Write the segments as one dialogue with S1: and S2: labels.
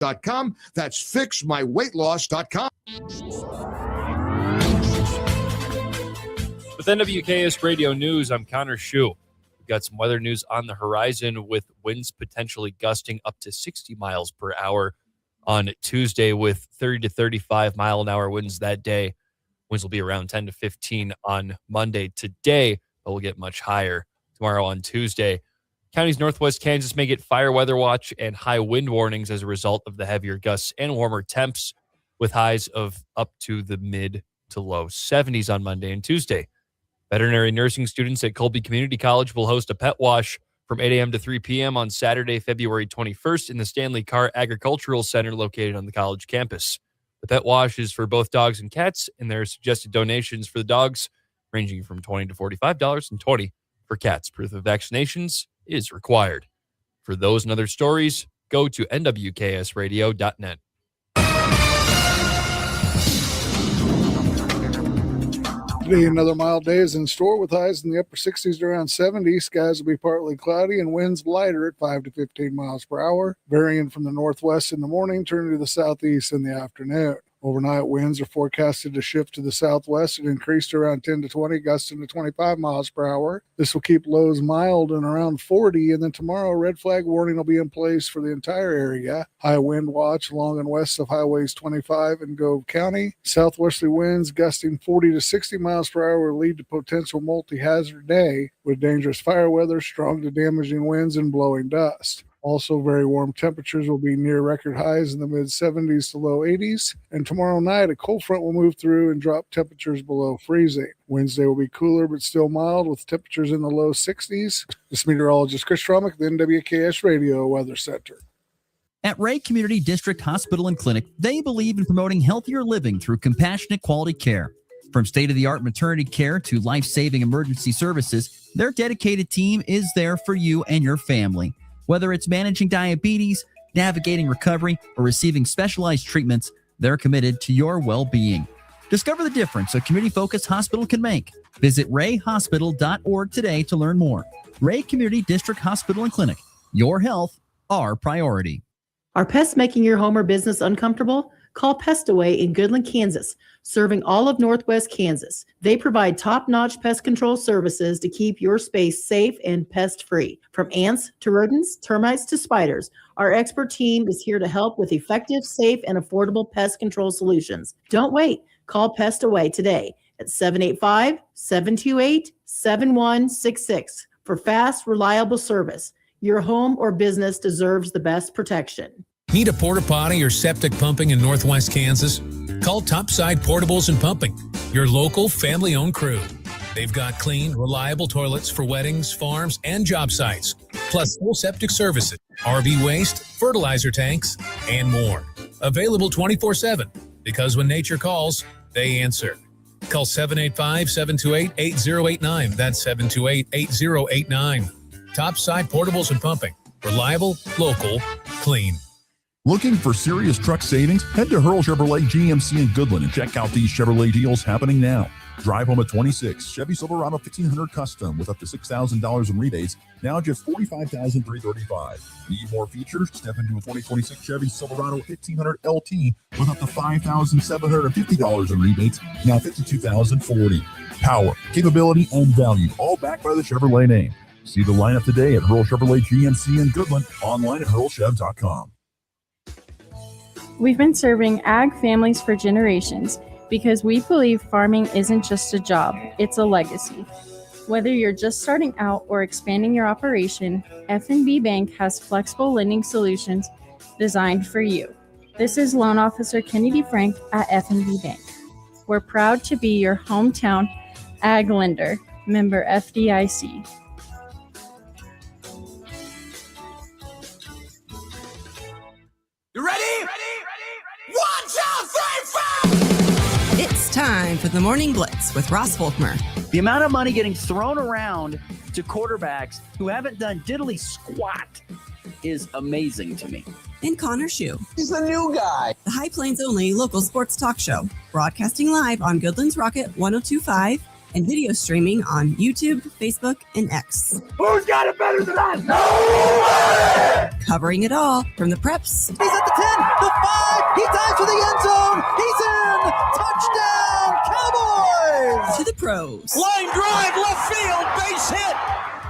S1: That's fixmyweightloss.com.
S2: With NWKS Radio News, I'm Connor Schuh. We've got some weather news on the horizon with winds potentially gusting up to 60 miles per hour on Tuesday with 30 to 35 mile an hour winds that day. Winds will be around 10 to 15 on Monday today, but will get much higher tomorrow on Tuesday. Counties northwest Kansas may get fire weather watch and high wind warnings as a result of the heavier gusts and warmer temps, with highs of up to the mid to low 70s on Monday and Tuesday. Veterinary nursing students at Colby Community College will host a pet wash from 8 a.m. to 3 p.m. on Saturday, February 21st in the Stanley Carr Agricultural Center located on the college campus. The pet wash is for both dogs and cats, and there are suggested donations for the dogs ranging from $20 to $45 and $20 for cats. Proof of vaccinations is required. For those and other stories, go to nwksradio.net.
S3: Today, another mild day is in store with highs in the upper 60s to around 70. Skies will be partly cloudy and winds lighter at 5 to 15 miles per hour, varying from the northwest in the morning, turning to the southeast in the afternoon. Overnight winds are forecasted to shift to the southwest and increase to around 10 to 20, gusting to 25 miles per hour. This will keep lows mild and around 40, and then tomorrow a red flag warning will be in place for the entire area. High wind watch along and west of highways 25 in Gove County. Southwesterly winds gusting 40 to 60 miles per hour will lead to potential multi-hazard day with dangerous fire weather, strong to damaging winds, and blowing dust. Also, very warm temperatures will be near record highs in the mid-70s to low 80s. And tomorrow night, a cold front will move through and drop temperatures below freezing. Wednesday will be cooler but still mild with temperatures in the low 60s. This meteorologist Chris Stromick, the NWKS Radio Weather Center.
S4: At Ray Community District Hospital and Clinic, they believe in promoting healthier living through compassionate quality care. From state-of-the-art maternity care to life-saving emergency services, their dedicated team is there for you and your family. Whether it's managing diabetes, navigating recovery, or receiving specialized treatments, they're committed to your well-being. Discover the difference a community-focused hospital can make. Visit rayhospital.org today to learn more. Ray Community District Hospital and Clinic. Your health, our priority.
S5: Are pests making your home or business uncomfortable? Call Pest Away in Goodland, Kansas, serving all of Northwest Kansas. They provide top-notch pest control services to keep your space safe and pest-free. From ants to rodents, termites to spiders, our expert team is here to help with effective, safe, and affordable pest control solutions. Don't wait. Call Pest Away today at 785-728-7166 for fast, reliable service. Your home or business deserves the best protection.
S6: Need a porta potty or septic pumping in Northwest Kansas? Call Topside Portables and Pumping, your local family-owned crew. They've got clean, reliable toilets for weddings, farms, and job sites, plus full septic services, RV waste, fertilizer tanks, and more. Available 24/7, because when nature calls, they answer. Call 785-728-8089. That's 728-8089. Topside Portables and Pumping. Reliable, local, clean.
S7: Looking for serious truck savings? Head to Hurl Chevrolet GMC in Goodland and check out these Chevrolet deals happening now. Drive home a 26 Chevy Silverado 1500 Custom with up to $6,000 in rebates, now just $45,335. Need more features? Step into a 2026 Chevy Silverado 1500 LT with up to $5,750 in rebates, now $52,040. Power, capability, and value, all backed by the Chevrolet name. See the lineup today at Hurl Chevrolet GMC in Goodland, online at hurlchev.com.
S8: We've been serving ag families for generations because we believe farming isn't just a job, it's a legacy. Whether you're just starting out or expanding your operation, F&B Bank has flexible lending solutions designed for you. This is Loan Officer Kennedy Frank at F&B Bank. We're proud to be your hometown ag lender, member FDIC.
S9: You ready? One, two, three, four! It's time for the Morning Blitz with Ross Volkmer.
S10: The amount of money getting thrown around to quarterbacks who haven't done diddly squat is amazing to me.
S9: And Connor Schuh.
S11: He's the new guy.
S9: The High Plains only local sports talk show, broadcasting live on Goodland's Rocket 102.5 and video streaming on YouTube, Facebook, and X.
S11: Who's got it better than us? Nobody!
S9: Covering it all from the preps.
S12: He's at the 10, the 5, he dives for the end zone. He's in! Touchdown, Cowboys!
S9: To the pros.
S11: Line drive, left field, base hit.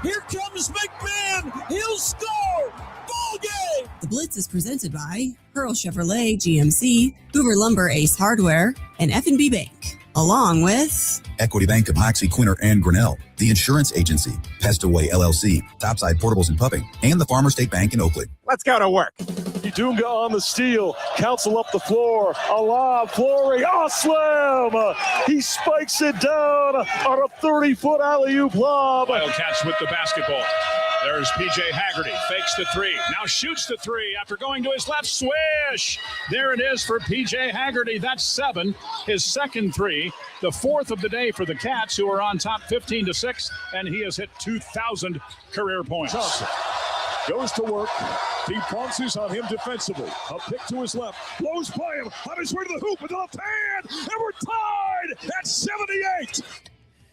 S11: Here comes McMahon. He'll score. Ball game.
S9: The Blitz is presented by Pearl Chevrolet GMC, Hoover Lumber Ace Hardware, and F&B Bank. Along with
S13: Equity Bank of Hoxie, Quinter, and Grinnell, the Insurance Agency, Pestaway LLC, Topside Portables and Pumping, and the Farmer State Bank in Oakley.
S11: Let's go to work.
S14: Dunga on the steal. Council up the floor. Alav Flory. Oh, slam! He spikes it down on a 30-foot alley-oop lob.
S15: Wildcats with the basketball. There's P.J. Haggerty. Fakes the three. Now shoots the three after going to his left. Swish! There it is for P.J. Haggerty. That's 7. His second three. The fourth of the day for the Cats, who are on top 15-6. And he has hit 2,000 career points.
S14: Johnson goes to work. He bounces on him defensively. A pick to his left. Blows by him. On his way to the hoop with the left hand. And we're tied at 78.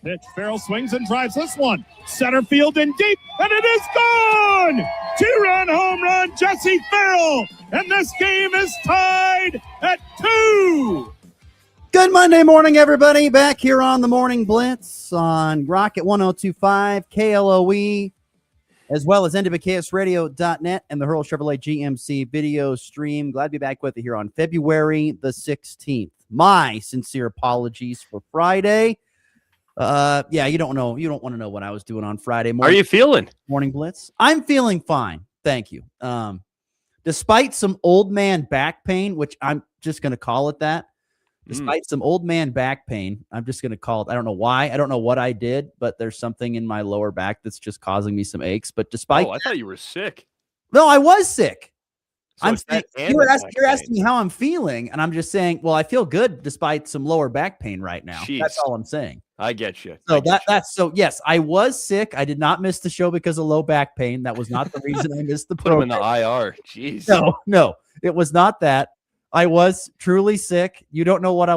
S16: Pitch, Farrell swings and drives this one. Center field and deep, and it is gone! 2-run home run, Jesse Farrell, and this game is tied at 2.
S12: Good Monday morning, everybody. Back here on the Morning Blitz on Rocket 1025 KLOE, as well as NWKSradio.net and the Hurl Chevrolet GMC video stream. Glad to be back with you here on February the 16th. My sincere apologies for Friday. Yeah, you don't want to know what I was doing on Friday morning.
S2: How are you feeling?
S12: Morning Blitz. I'm feeling fine. Thank you. Despite some old man back pain, which I'm just going to call it that. Despite some old man back pain, I'm just going to call it. I don't know why. I don't know what I did, but there's something in my lower back that's just causing me some aches. But despite,
S2: I thought you were sick.
S12: No, I was sick.
S2: So
S12: you're asking me how I'm feeling, and I'm just saying, well, I feel good despite some lower back pain right now.
S2: Jeez.
S12: That's all I'm saying.
S2: I get you.
S12: So so yes, I was sick. I did not miss the show because of low back pain. That was not the reason I missed the
S2: Put him in
S12: program.
S2: the IR. Jeez.
S12: No, it was not that. I was truly sick. You don't know what I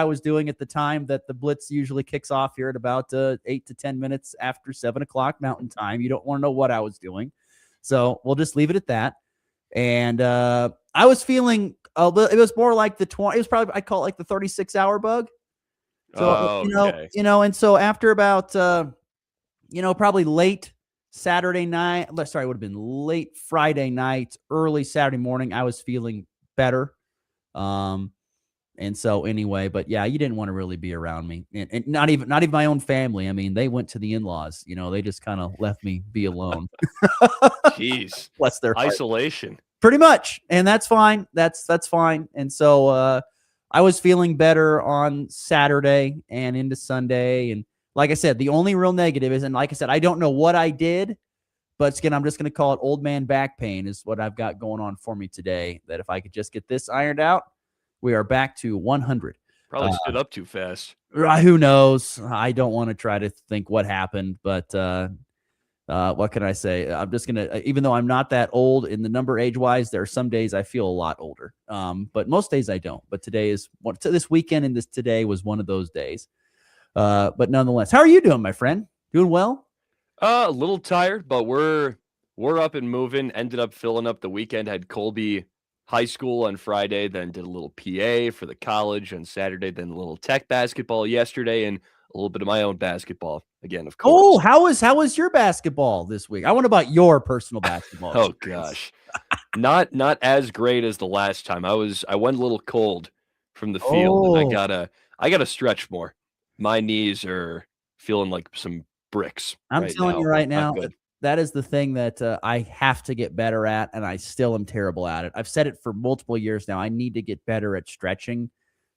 S12: was doing at the time that the Blitz usually kicks off here at about 8 to 10 minutes after 7 o'clock Mountain Time. You don't want to know what I was doing. So we'll just leave it at that. And I was feeling a little, it was more like the 20, it was probably, I call it like the 36-hour bug. So, and so after about, probably late Saturday night, it would have been late Friday night, early Saturday morning, I was feeling better. And so anyway, but yeah, you didn't want to really be around me, and not even my own family. I mean, they went to the in-laws, they just kind of left me be alone.
S2: Jeez.
S12: Bless their heart.
S2: Isolation.
S12: Pretty much. And that's fine. That's fine. And so, I was feeling better on Saturday and into Sunday. And like I said, the only real negative is, and like I said, I don't know what I did, but again, I'm just going to call it old man back pain is what I've got going on for me today. That if I could just get this ironed out, we are back to 100.
S2: Probably stood up too fast.
S12: Who knows? I don't want to try to think what happened, but what can I say? I'm just going to, even though I'm not that old in the number age-wise, there are some days I feel a lot older, but most days I don't. But today is, this weekend and today was one of those days. But nonetheless, how are you doing, my friend? Doing well?
S2: A little tired, but we're up and moving. Ended up filling up the weekend. Had Colby High School on Friday, then did a little PA for the college on Saturday, then a little tech basketball yesterday, and a little bit of my own basketball again, of course.
S12: Oh, how was your basketball this week? I want about your personal basketball.
S2: Oh gosh, not as great as the last time. I went a little cold from the field, and I gotta stretch more. My knees are feeling like some bricks.
S12: I'm telling you right now, that is the thing that I have to get better at, and I still am terrible at it. I've said it for multiple years now. I need to get better at stretching,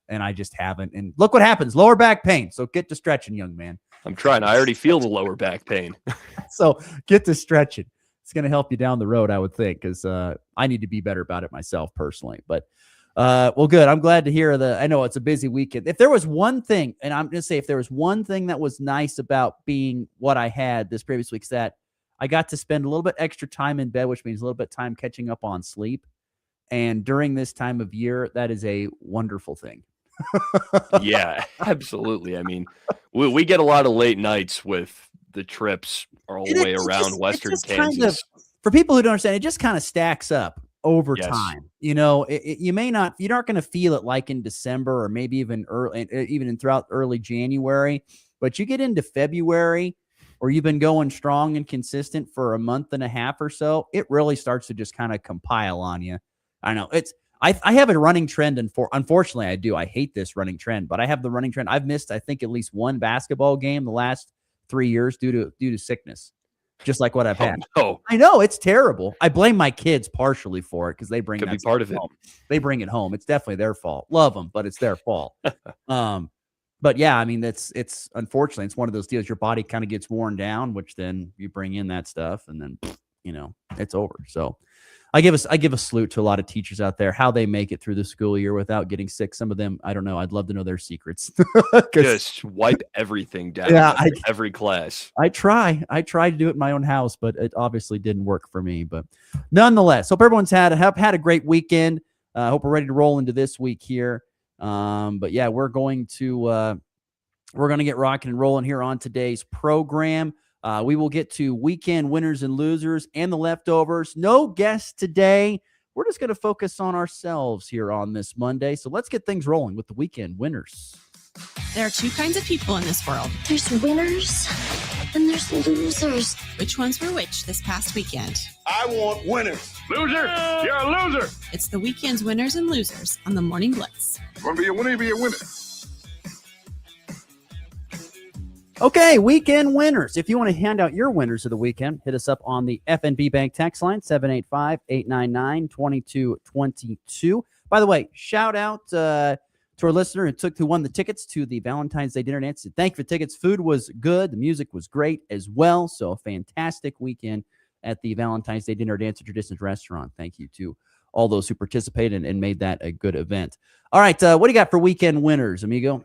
S12: and I just haven't. And look what happens, lower back pain. So get to stretching, young man.
S2: I'm trying. I already feel the lower back pain.
S12: So get to stretching. It's going to help you down the road, I would think, because I need to be better about it myself personally. But well, good. I'm glad to hear I know it's a busy weekend. If there was one thing, and I'm going to say if there was one thing that was nice about being what I had this previous week, is that I got to spend a little bit extra time in bed, which means a little bit of time catching up on sleep. And during this time of year, that is a wonderful thing.
S2: Yeah, absolutely. I mean, We get a lot of late nights with the trips all the way around Western Kansas.
S12: For people who don't understand, it just kind of stacks up over
S2: Yes.
S12: time. You know, you're not going to feel it like in December or maybe even throughout early January, but you get into February or you've been going strong and consistent for a month and a half or so, it really starts to just kind of compile on you. I know I have a running trend, and unfortunately I do. I hate this running trend, but I have the running trend. I've missed, I think, at least one basketball game the last 3 years due to sickness, just like what I've had.
S2: No.
S12: I know it's terrible. I blame my kids partially for it because they bring
S2: Could
S12: that
S2: be part of it.
S12: home. They bring it home. It's definitely their fault. Love them, but it's their fault. But yeah, I mean, it's unfortunately it's one of those deals. Your body kind of gets worn down, which then you bring in that stuff, and then it's over. So I give a salute to a lot of teachers out there, how they make it through the school year without getting sick. Some of them, I don't know. I'd love to know their secrets.
S2: Just wipe everything down.
S12: Yeah,
S2: every class.
S12: I tried to do it in my own house, but it obviously didn't work for me. But nonetheless, hope everyone's had a great weekend. Hope we're ready to roll into this week here. But yeah, we're going to get rocking and rolling here on today's program. We will get to weekend winners and losers and the leftovers. No guests today. We're just going to focus on ourselves here on this Monday. So let's get things rolling with the weekend winners.
S9: There are two kinds of people in this world.
S17: There's winners and there's losers.
S9: Which ones were which this past weekend?
S14: I want winners.
S15: Loser! You're a loser!
S9: It's the weekend's winners and losers on the Morning Blitz.
S14: Want to be a winner, be a winner.
S12: Okay, weekend winners. If you want to hand out your winners of the weekend, hit us up on the FNB Bank text line, 785-899-2222. By the way, shout out to our listener who won the tickets to the Valentine's Day dinner dance. Thank you for tickets. Food was good. The music was great as well. So a fantastic weekend at the Valentine's Day dinner dance at Traditions Restaurant. Thank you to all those who participated and made that a good event. All right, what do you got for weekend winners, amigo?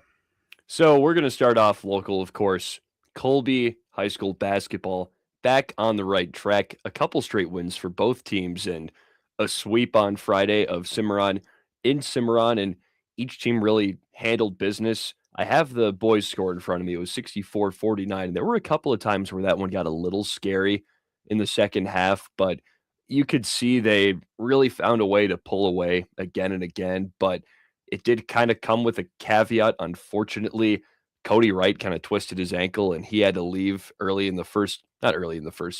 S2: So we're going to start off local, of course. Colby High School basketball back on the right track. A couple straight wins for both teams and a sweep on Friday of Cimarron in Cimarron, and each team really handled business. I have the boys' score in front of me. It was 64-49. There were a couple of times where that one got a little scary in the second half, but you could see they really found a way to pull away again and again, but it did kind of come with a caveat. Unfortunately, Cody Wright kind of twisted his ankle and he had to leave not early in the first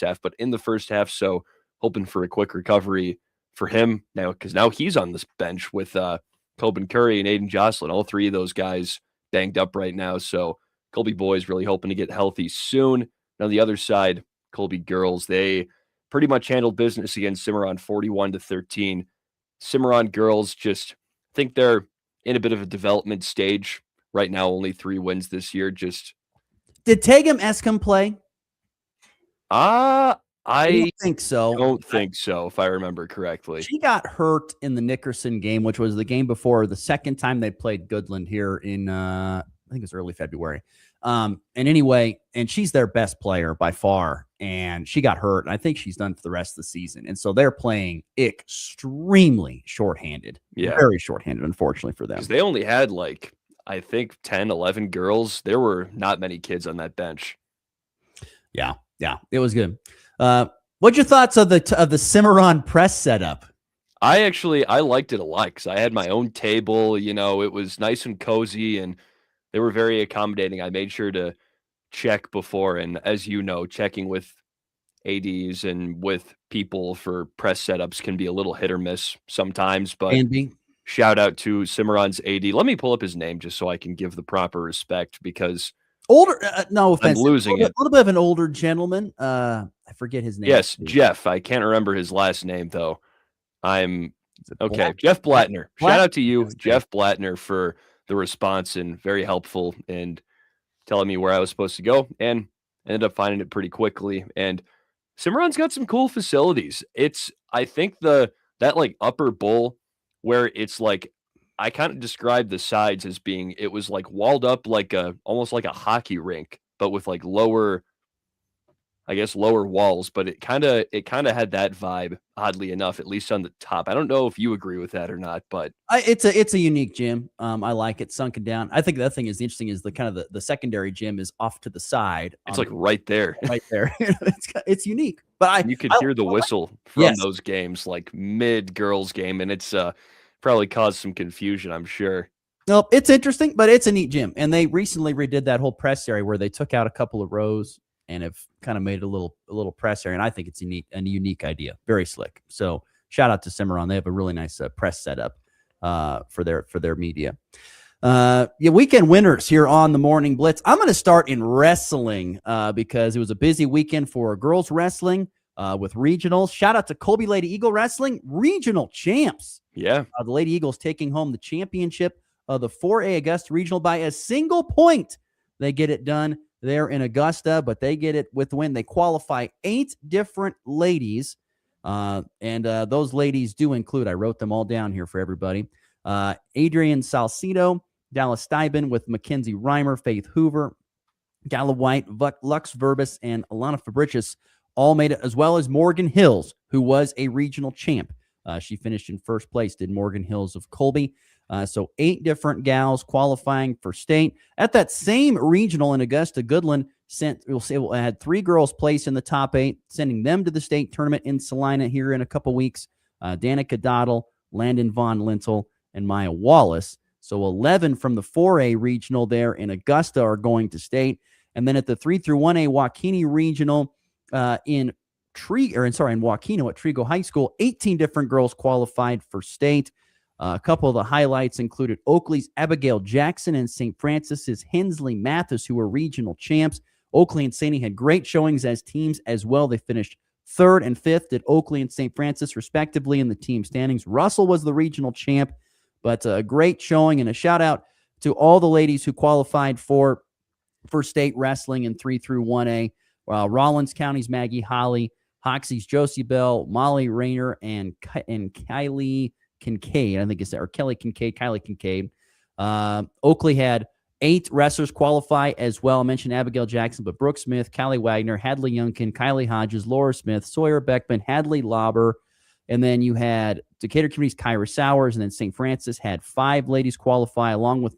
S2: half, but in the first half. So hoping for a quick recovery for him now, because now he's on this bench with Coben Curry and Aiden Jocelyn. All three of those guys banged up right now. So Colby boys really hoping to get healthy soon. Now the other side, Colby girls, they pretty much handled business against Cimarron 41-13. Cimarron girls just think they're in a bit of a development stage right now. Only 3 wins this year. Just
S12: did Tagum Escom play?
S2: I
S12: don't think so.
S2: Don't think so, if I remember correctly.
S12: She got hurt in the Nickerson game, which was the game before the second time they played Goodland here in I think it was early February. And anyway, and she's their best player by far, and she got hurt, and I think she's done for the rest of the season. And so they're playing extremely shorthanded.
S2: Yeah.
S12: Very shorthanded, unfortunately for them.
S2: Because they only had I think 10, 11 girls. There were not many kids on that bench.
S12: Yeah, it was good. What's your thoughts of the Cimarron press setup?
S2: I liked it a lot because I had my own table. It was nice and cozy, and they were very accommodating. I made sure to check before, and as you know, checking with ADs and with people for press setups can be a little hit or miss sometimes. But shout out to Cimarron's AD. Let me pull up his name just so I can give the proper respect, because
S12: older, no offense,
S2: I'm losing it.
S12: A little bit of an older gentleman. I forget his name.
S2: Yes, Jeff. I can't remember his last name though. Okay. Jeff Blattner. Shout out to you, Jeff Blattner, for the response and very helpful and telling me where I was supposed to go, and ended up finding it pretty quickly. And Cimarron's got some cool facilities. I think that upper bowl where it's I kind of described the sides as being, it was walled up almost like a hockey rink, but with lower, I guess, lower walls, but it kind of had that vibe, oddly enough, at least on the top. I don't know if you agree with that or not, but
S12: It's a unique gym. I like it sunken down. I think the other thing is interesting is the kind of the secondary gym is off to the side.
S2: It's like right there.
S12: Right there. It's unique. But
S2: you could hear the whistle from those games, like mid girls game, and it's probably caused some confusion, I'm sure.
S12: Nope, it's interesting, but it's a neat gym. And they recently redid that whole press area where they took out a couple of rows and have kind of made a little press area. And I think it's a unique idea. Very slick. So shout out to Cimarron. They have a really nice press setup for their media. Weekend winners here on the Morning Blitz. I'm going to start in wrestling because it was a busy weekend for girls wrestling with regionals. Shout out to Colby Lady Eagle Wrestling, regional champs.
S2: Yeah.
S12: The Lady Eagles taking home the championship of the 4A Augusta Regional by a single point. They get it done there in Augusta, but they get it with the win. They qualify 8 different ladies, and those ladies do include, I wrote them all down here for everybody, Adrian Salcido, Dallas Steiben with Mackenzie Reimer, Faith Hoover, Gala White, Lux Verbis, and Alana Fabricius all made it, as well as Morgan Hills, who was a regional champ. She finished in first place, did Morgan Hills of Colby. So 8 different gals qualifying for state. At that same regional in Augusta, Goodland had 3 girls place in the top 8, sending them to the state tournament in Salina here in a couple weeks. Danica Doddle, Landon Von Lintel, and Maya Wallace. So 11 from the 4A regional there in Augusta are going to state. And then at the 3 through 1A Waukene regional in Waukeno at Trigo High School, 18 different girls qualified for state. A couple of the highlights included Oakley's Abigail Jackson and St. Francis's Hensley Mathis, who were regional champs. Oakley and Saney had great showings as teams as well. They finished 3rd and 5th at Oakley and St. Francis, respectively, in the team standings. Russell was the regional champ, but a great showing, and a shout-out to all the ladies who qualified for state wrestling in 3 through 1A. Rollins County's Maggie Holly, Hoxie's Josie Bell, Molly Rayner, and Kylie Kincaid, I think it's that, or Kylie Kincaid. Oakley had 8 wrestlers qualify as well. I mentioned Abigail Jackson, but Brooke Smith, Callie Wagner, Hadley Youngkin, Kylie Hodges, Laura Smith, Sawyer Beckman, Hadley Lauber, and then you had Decatur Community's Kyra Sowers, and then St. Francis had 5 ladies qualify along with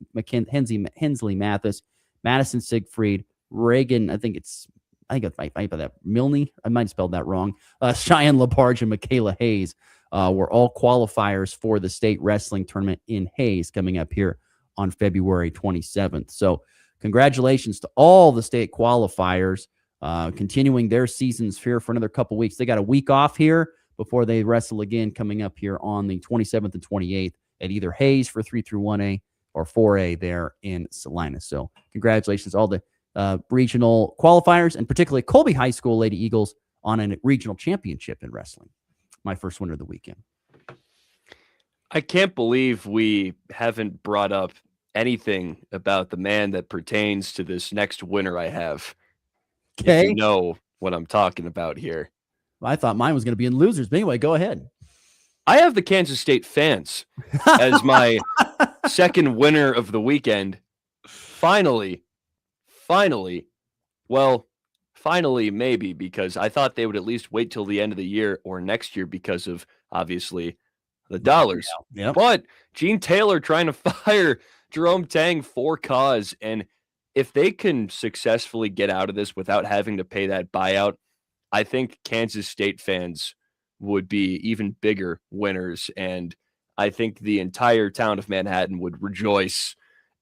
S12: Hensley Mathis, Madison Siegfried, Reagan, I might that Milne. I might have spelled that wrong. Cheyenne Labarge and Michaela Hayes were all qualifiers for the state wrestling tournament in Hayes coming up here on February 27th. So congratulations to all the state qualifiers continuing their seasons here for another couple weeks. They got a week off here before they wrestle again coming up here on the 27th and 28th at either Hayes for 3 through 1A or 4A there in Salina. So congratulations to all the regional qualifiers, and particularly Colby High School Lady Eagles on a regional championship in wrestling. My first winner of the weekend.
S2: I can't believe we haven't brought up anything about the man that pertains to this next winner I have.
S12: Okay.
S2: If you know what I'm talking about here.
S12: I thought mine was going to be in losers, but anyway, go ahead.
S2: I have the Kansas State Fans as my second winner of the weekend. Finally, maybe, because I thought they would at least wait till the end of the year or next year because of, obviously, the dollars.
S12: Yep.
S2: But Gene Taylor trying to fire Jerome Tang for cause, and if they can successfully get out of this without having to pay that buyout, I think Kansas State fans would be even bigger winners, and I think the entire town of Manhattan would rejoice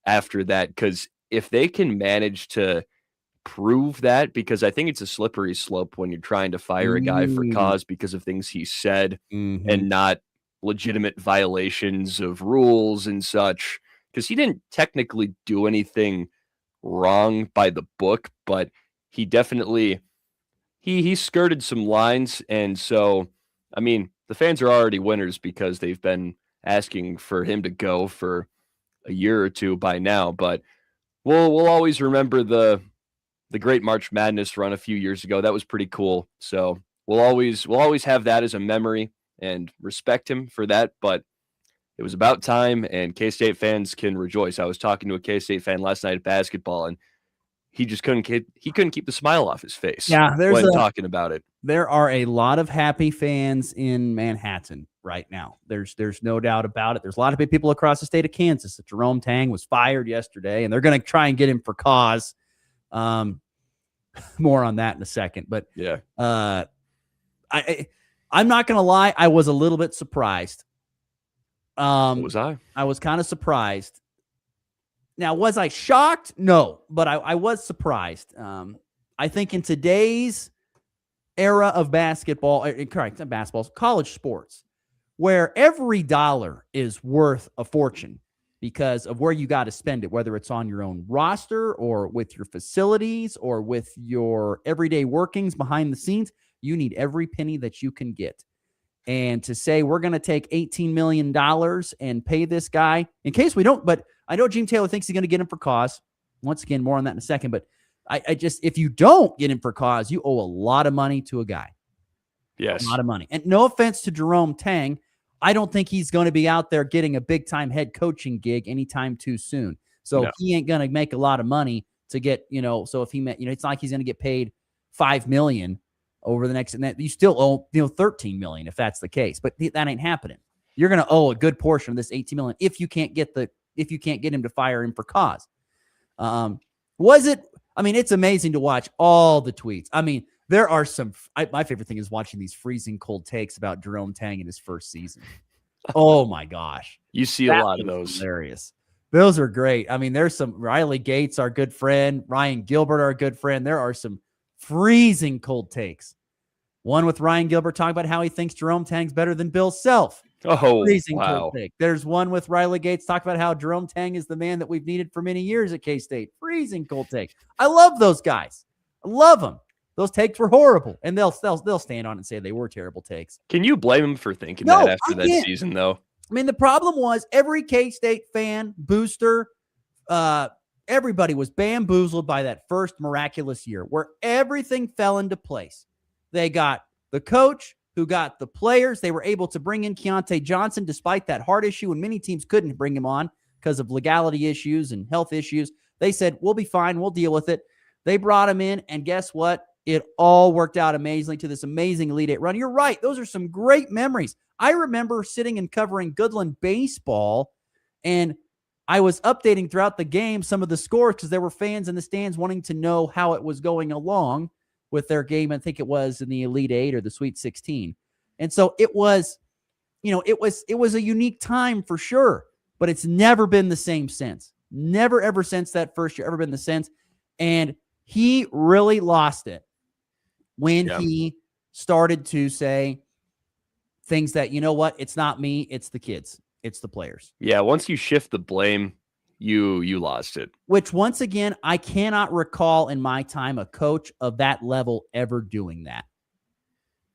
S2: after that, because if they can manage to prove that, because I think it's a slippery slope when you're trying to fire a guy for cause because of things he said and not legitimate violations of rules and such, because he didn't technically do anything wrong by the book, but he definitely he skirted some lines. And so, I mean, the fans are already winners because they've been asking for him to go for a year or two by now, but we'll always remember the great March Madness run a few years ago. That was pretty cool. So we'll always have that as a memory and respect him for that. But it was about time, and K-State fans can rejoice. I was talking to a K-State fan last night at basketball, and he just couldn't keep the smile off his face.
S12: Yeah,
S2: when talking about it.
S12: There are a lot of happy fans in Manhattan right now. There's no doubt about it. There's a lot of people across the state of Kansas that Jerome Tang was fired yesterday, and they're going to try and get him for cause. More on that in a second. But
S2: yeah,
S12: I'm not going to lie. I was a little bit surprised.
S2: Was I?
S12: I was kind of surprised. Now, was I shocked? No, but I was surprised. I think in today's era of basketball, correct, not basketball, college sports, where every dollar is worth a fortune because of where you got to spend it, whether it's on your own roster or with your facilities or with your everyday workings behind the scenes, you need every penny that you can get. And to say we're going to take $18 million and pay this guy, in case we don't, but I know Gene Taylor thinks he's going to get him for cause. Once again, more on that in a second, but I just, if you don't get him for cause, you owe a lot of money to a guy.
S2: Yes.
S12: A lot of money. And no offense to Jerome Tang, I don't think he's going to be out there getting a big-time head coaching gig anytime too soon. So he ain't going to make a lot of money to get, so if he met, it's not like he's going to get paid $5 million over the next, and that you still owe, $13 million if that's the case, but that ain't happening. You're going to owe a good portion of this $18 million if you can't get him to fire him for cause. It's amazing to watch all the tweets. I mean, there are some, my favorite thing is watching these freezing cold takes about Jerome Tang in his first season. Oh my gosh.
S2: You see a lot of those.
S12: Hilarious. Those are great. I mean, there's some Riley Gates, our good friend, Ryan Gilbert, our good friend. There are some freezing cold takes. One with Ryan Gilbert talking about how he thinks Jerome Tang's better than Bill Self.
S2: Oh,
S12: freezing
S2: wow.
S12: cold take. There's one with Riley Gates talking about how Jerome Tang is the man that we've needed for many years at K-State. Freezing cold take. I love those guys. I love them. Those takes were horrible, and they'll stand on it and say they were terrible takes.
S2: Can you blame him for thinking that after that season, though?
S12: I mean, the problem was every K-State fan, booster, everybody was bamboozled by that first miraculous year where everything fell into place. They got the coach who got the players. They were able to bring in Keontae Johnson despite that heart issue, and many teams couldn't bring him on because of legality issues and health issues. They said, we'll be fine. We'll deal with it. They brought him in, and guess what? It all worked out amazingly to this amazing Elite Eight run. You're right. Those are some great memories. I remember sitting and covering Goodland baseball, and I was updating throughout the game some of the scores because there were fans in the stands wanting to know how it was going along with their game. I think it was in the Elite Eight or the Sweet 16. And so it was, it was a unique time for sure, but it's never been the same since. Never, ever since that first year, ever been the same. And he really lost it when he started to say things that, it's not me, it's the kids, it's the players.
S2: Yeah, once you shift the blame, you lost it.
S12: Which, once again, I cannot recall in my time a coach of that level ever doing that.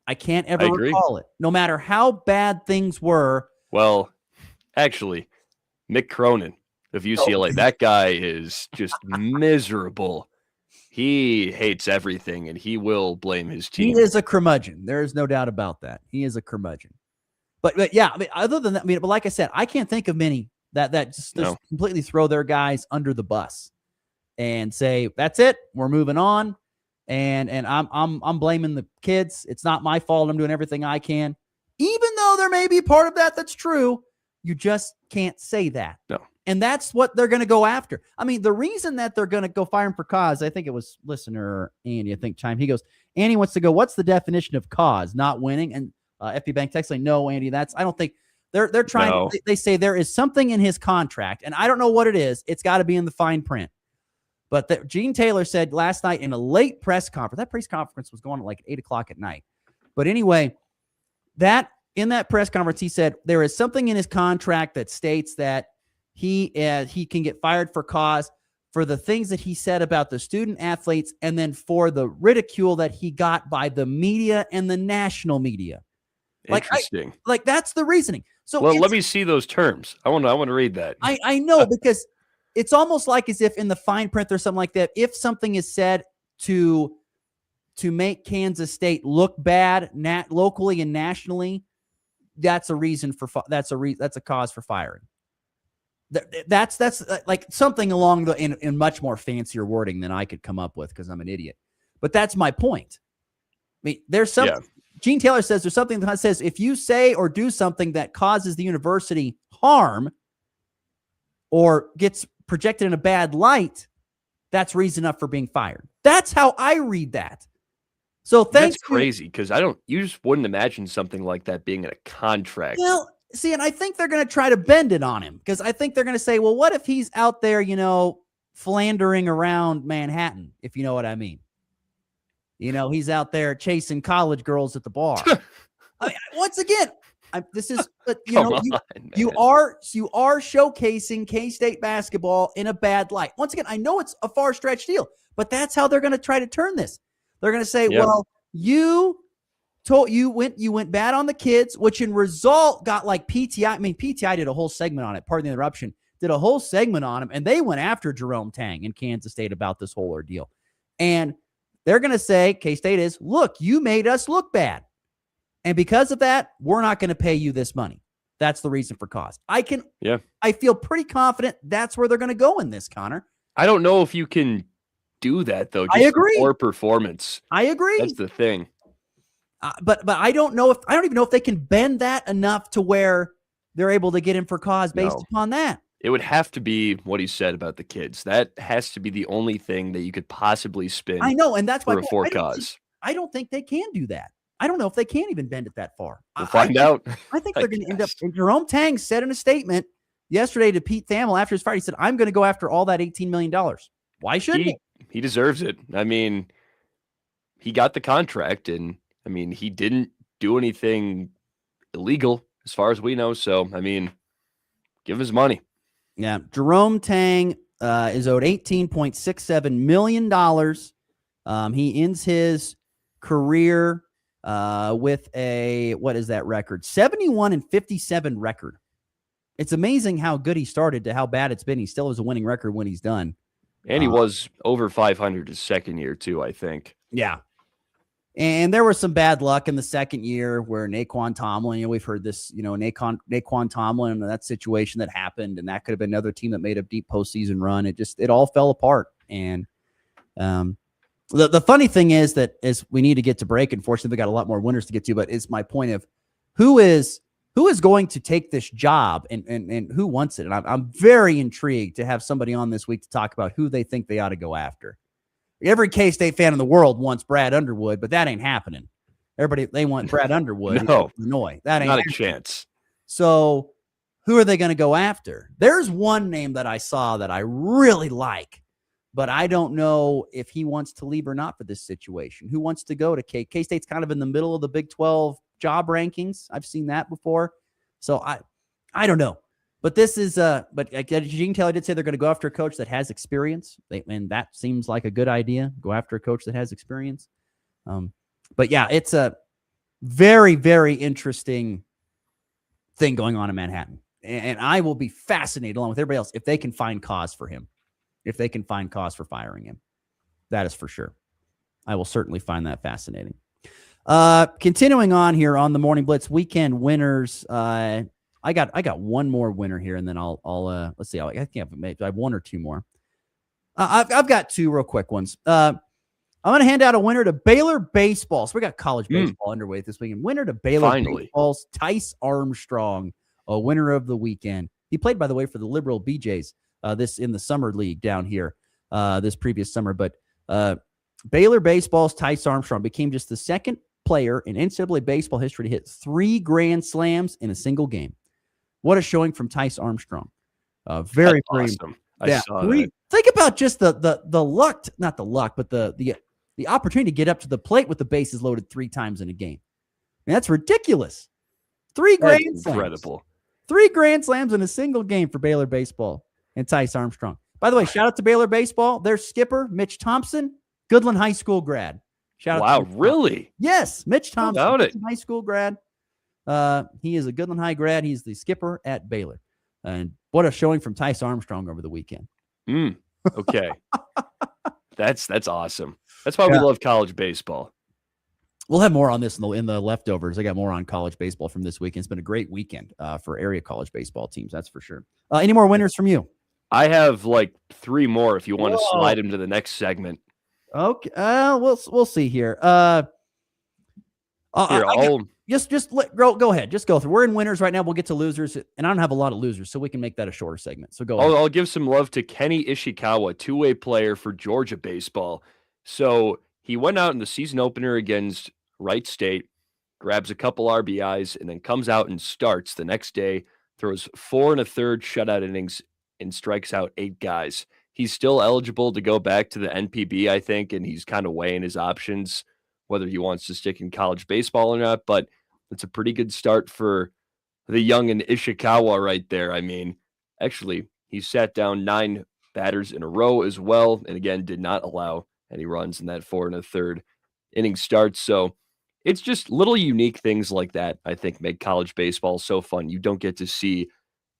S12: I can't ever recall it, no matter how bad things were.
S2: Well, actually, Mick Cronin of UCLA, that guy is just miserable. He hates everything, and he will blame his team.
S12: He is a curmudgeon. There is no doubt about that. He is a curmudgeon. But yeah, I mean, other than that, but like I said, I can't think of many that just completely throw their guys under the bus and say, that's it, we're moving on. And I'm blaming the kids. It's not my fault. I'm doing everything I can. Even though there may be part of that that's true, you just can't say that.
S2: No.
S12: And that's what they're going to go after. I mean, the reason that they're going to go fire him for cause, I think it was listener Andy, he goes, Andy wants to go, what's the definition of cause? Not winning. And FP Bank text like, no, Andy, I don't think they're trying. No. They say there is something in his contract, and I don't know what it is. It's got to be in the fine print. But Gene Taylor said last night in a late press conference, that press conference was going at like 8:00 at night. But anyway, in that press conference, he said there is something in his contract that states that he can get fired for cause for the things that he said about the student athletes, and then for the ridicule that he got by the media and the national media.
S2: Interesting.
S12: Like that's the reasoning. So
S2: let me see those terms. I want to read that.
S12: I know, because it's almost like as if in the fine print or something like that, if something is said to make Kansas State look bad locally and nationally, that's a reason for that's a cause for firing. That's like something along the in much more fancier wording than I could come up with because I'm an idiot. But that's my point. I mean, there's something. Gene Taylor says there's something that says if you say or do something that causes the university harm or gets projected in a bad light, that's reason enough for being fired. That's how I read that. So
S18: that's crazy because you just wouldn't imagine something like that being in a contract.
S12: Well, see, and I think they're going to try to bend it on him because I think they're going to say, well, what if he's out there, philandering around Manhattan, if you know what I mean? He's out there chasing college girls at the bar. I mean, once again, you are showcasing K-State basketball in a bad light. Once again, I know it's a far stretch deal, but that's how they're going to try to turn this. They're going to say, well, you went bad on the kids, which in result got like PTI. I mean, PTI did a whole segment on it. Pardon the interruption. Did a whole segment on him, and they went after Jerome Tang in Kansas State about this whole ordeal. And they're going to say, K-State is, look, you made us look bad. And because of that, we're not going to pay you this money. That's the reason for cause. I feel pretty confident that's where they're going to go in this, Connor.
S18: I don't know if you can do that, though.
S12: I agree.
S18: For performance.
S12: I agree.
S18: That's the thing.
S12: But I don't even know if they can bend that enough to where they're able to get him for cause based upon that.
S18: It would have to be what he said about the kids. That has to be the only thing that you could possibly spin.
S12: I know, and that's why
S18: for cause.
S12: I don't think they can do that. I don't know if they can even bend it that far.
S18: We'll find out.
S12: I think they're going to end up. And Jerome Tang said in a statement yesterday to Pete Thamel after his fight, he said, "I'm going to go after all that $18 million." Why shouldn't he?
S18: He deserves it. I mean, he got the contract, and I mean, he didn't do anything illegal as far as we know. So, I mean, give him his money.
S12: Yeah, Jerome Tang is owed $18.67 million. He ends his career with a, what is that record? 71-57 record. It's amazing how good he started to how bad it's been. He still has a winning record when he's done.
S18: And he was over 500 his second year, too, I think.
S12: Yeah. And there was some bad luck in the second year where Naquan Tomlin, we've heard this, Naquan Tomlin and that situation that happened, and that could have been another team that made a deep postseason run. It all fell apart. And the funny thing is that as we need to get to break, unfortunately, we got a lot more winners to get to, but it's my point of who is going to take this job and who wants it. And I'm very intrigued to have somebody on this week to talk about who they think they ought to go after. Every K-State fan in the world wants Brad Underwood, but that ain't happening. They want Brad Underwood.
S18: No,
S12: Illinois. That ain't
S18: not
S12: happening.
S18: A chance.
S12: So who are they going to go after? There's one name that I saw that I really like, but I don't know if he wants to leave or not for this situation. Who wants to go to K-State's kind of in the middle of the Big 12 job rankings. I've seen that before. So I don't know. But this is but Gene Taylor did say they're going to go after a coach that has experience. And that seems like a good idea. Go after a coach that has experience. But yeah, it's a very, very interesting thing going on in Manhattan. And I will be fascinated along with everybody else if they can find cause for him. If they can find cause for firing him. That is for sure. I will certainly find that fascinating. Continuing on here on the Morning Blitz weekend winners. I got one more winner here, and then I'll let's see. I think I have one or two more. I've got two real quick ones. I'm going to hand out a winner to Baylor baseball. So we got college baseball underway this weekend. Winner to Baylor baseball's Tice Armstrong, a winner of the weekend. He played, by the way, for the Liberal BJs this in the summer league down here this previous summer. But Baylor baseball's Tice Armstrong became just the second player in NCAA baseball history to hit 3 grand slams in a single game. What a showing from Tice Armstrong. Very
S18: awesome. I saw that.
S12: Think about just the luck, not the luck, but the opportunity to get up to the plate with the bases loaded 3 times in a game. I mean, that's ridiculous. 3 grand slams.
S18: Incredible.
S12: 3 grand slams in a single game for Baylor baseball and Tice Armstrong. By the way, shout out to Baylor baseball. Their skipper, Mitch Thompson, Goodland High School grad. Shout out to
S18: really?
S12: Yes, Mitch Thompson,
S18: About it.
S12: high school grad. He is a Goodland High grad. He's the skipper at Baylor. And what a showing from Tice Armstrong over the weekend.
S18: Okay. That's awesome. That's why we love college baseball.
S12: We'll have more on this in the leftovers. I got more on college baseball from this weekend. It's been a great weekend for area college baseball teams. That's for sure. Any more winners from you?
S18: I have like 3 more if you want to slide them to the next segment.
S12: Okay. We'll see here. Go ahead. Just go through. We're in winners right now. We'll get to losers, and I don't have a lot of losers, so we can make that a shorter segment. So go ahead.
S18: I'll give some love to Kenny Ishikawa, 2-way player for Georgia baseball. So he went out in the season opener against Wright State, grabs a couple RBIs, and then comes out and starts the next day, throws 4 1/3 shutout innings, and strikes out 8 guys. He's still eligible to go back to the NPB, I think, and he's kind of weighing his options, whether he wants to stick in college baseball or not, but it's a pretty good start for the young and Ishikawa right there. I mean, actually, he sat down 9 batters in a row as well, and again, did not allow any runs in that 4 1/3 inning start. So it's just little unique things like that, I think, make college baseball so fun. You don't get to see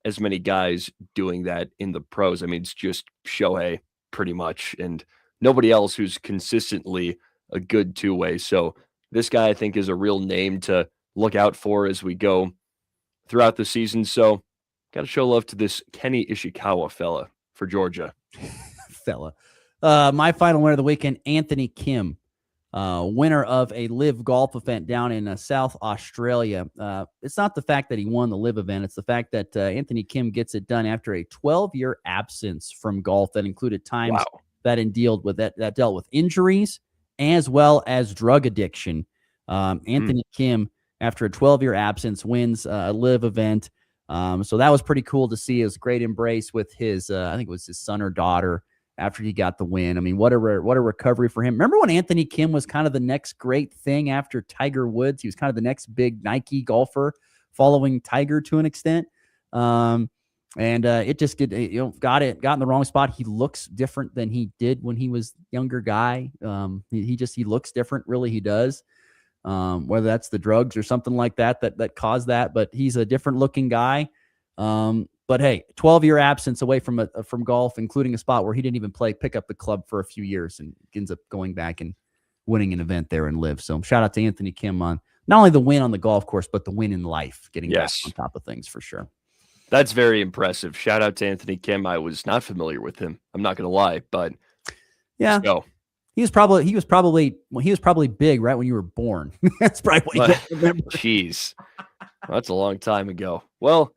S18: as many guys doing that in the pros. I mean, it's just Shohei pretty much, and nobody else who's consistently a good 2-way. So this guy, I think, is a real name to look out for as we go throughout the season. So got to show love to this Kenny Ishikawa fella for Georgia.
S12: My final winner of the weekend, Anthony Kim, winner of a live golf event down in South Australia. It's not the fact that he won the live event. It's the fact that Anthony Kim gets it done after a 12-year absence from golf that included times that dealt with injuries as well as drug addiction. Anthony Kim, after a 12-year absence, wins a live event. So that was pretty cool to see. It was a great embrace with his, I think it was his son or daughter after he got the win. I mean, what a recovery for him. Remember when Anthony Kim was kind of the next great thing after Tiger Woods? He was kind of the next big Nike golfer following Tiger to an extent. It just got in the wrong spot. He looks different than he did when he was younger guy. He looks different. Really, he does. Whether that's the drugs or something like that caused that, but he's a different looking guy. But hey, 12-year absence away from golf, including a spot where he didn't even pick up the club for a few years, and ends up going back and winning an event there and live. So shout out to Anthony Kim on not only the win on the golf course, but the win in life, getting back on top of things for sure.
S18: That's very impressive. Shout out to Anthony Kim. I was not familiar with him. I'm not going to lie, but
S12: yeah.
S18: Let's go.
S12: He was probably big right when you were born. That's probably what you remember.
S18: Jeez. That's a long time ago. Well,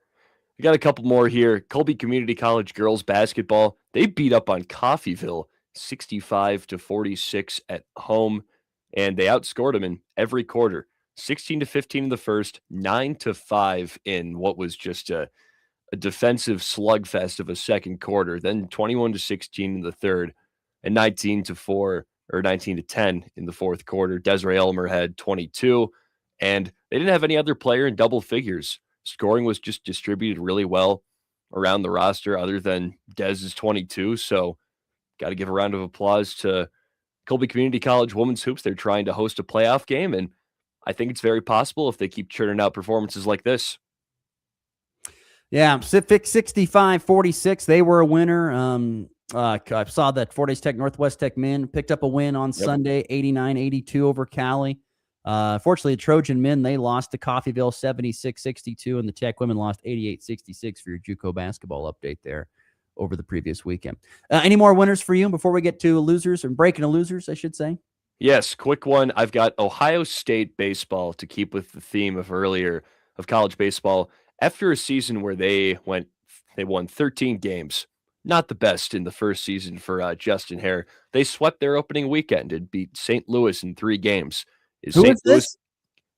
S18: we got a couple more here. Colby Community College girls basketball. They beat up on Coffeyville 65-46 at home, and they outscored them in every quarter. 16-15 in the first, 9-5 in what was just a defensive slugfest of a second quarter. Then 21-16 in the third, and 19-4 or 19-10 in the fourth quarter. Desiree Elmer had 22, and they didn't have any other player in double figures. Scoring was just distributed really well around the roster other than Dez's 22. So got to give a round of applause to Colby Community College women's hoops. They're trying to host a playoff game, and I think it's very possible if they keep churning out performances like this.
S12: Yeah, 65-46. They were a winner. I saw that Fort Hays Tech Northwest Tech men picked up a win on Sunday, 89-82 over Cali. Fortunately, the Trojan men, they lost to Coffeyville 76-62, and the Tech women lost 88-66 for your JUCO basketball update there over the previous weekend. Any more winners for you before we get to losers, or breaking to losers, I should say?
S18: Yes, quick one. I've got Ohio State baseball to keep with the theme of earlier of college baseball. After a season where they won 13 games, not the best in the first season for Justin Hare. They swept their opening weekend and beat St. Louis in 3 games.
S12: Who is this?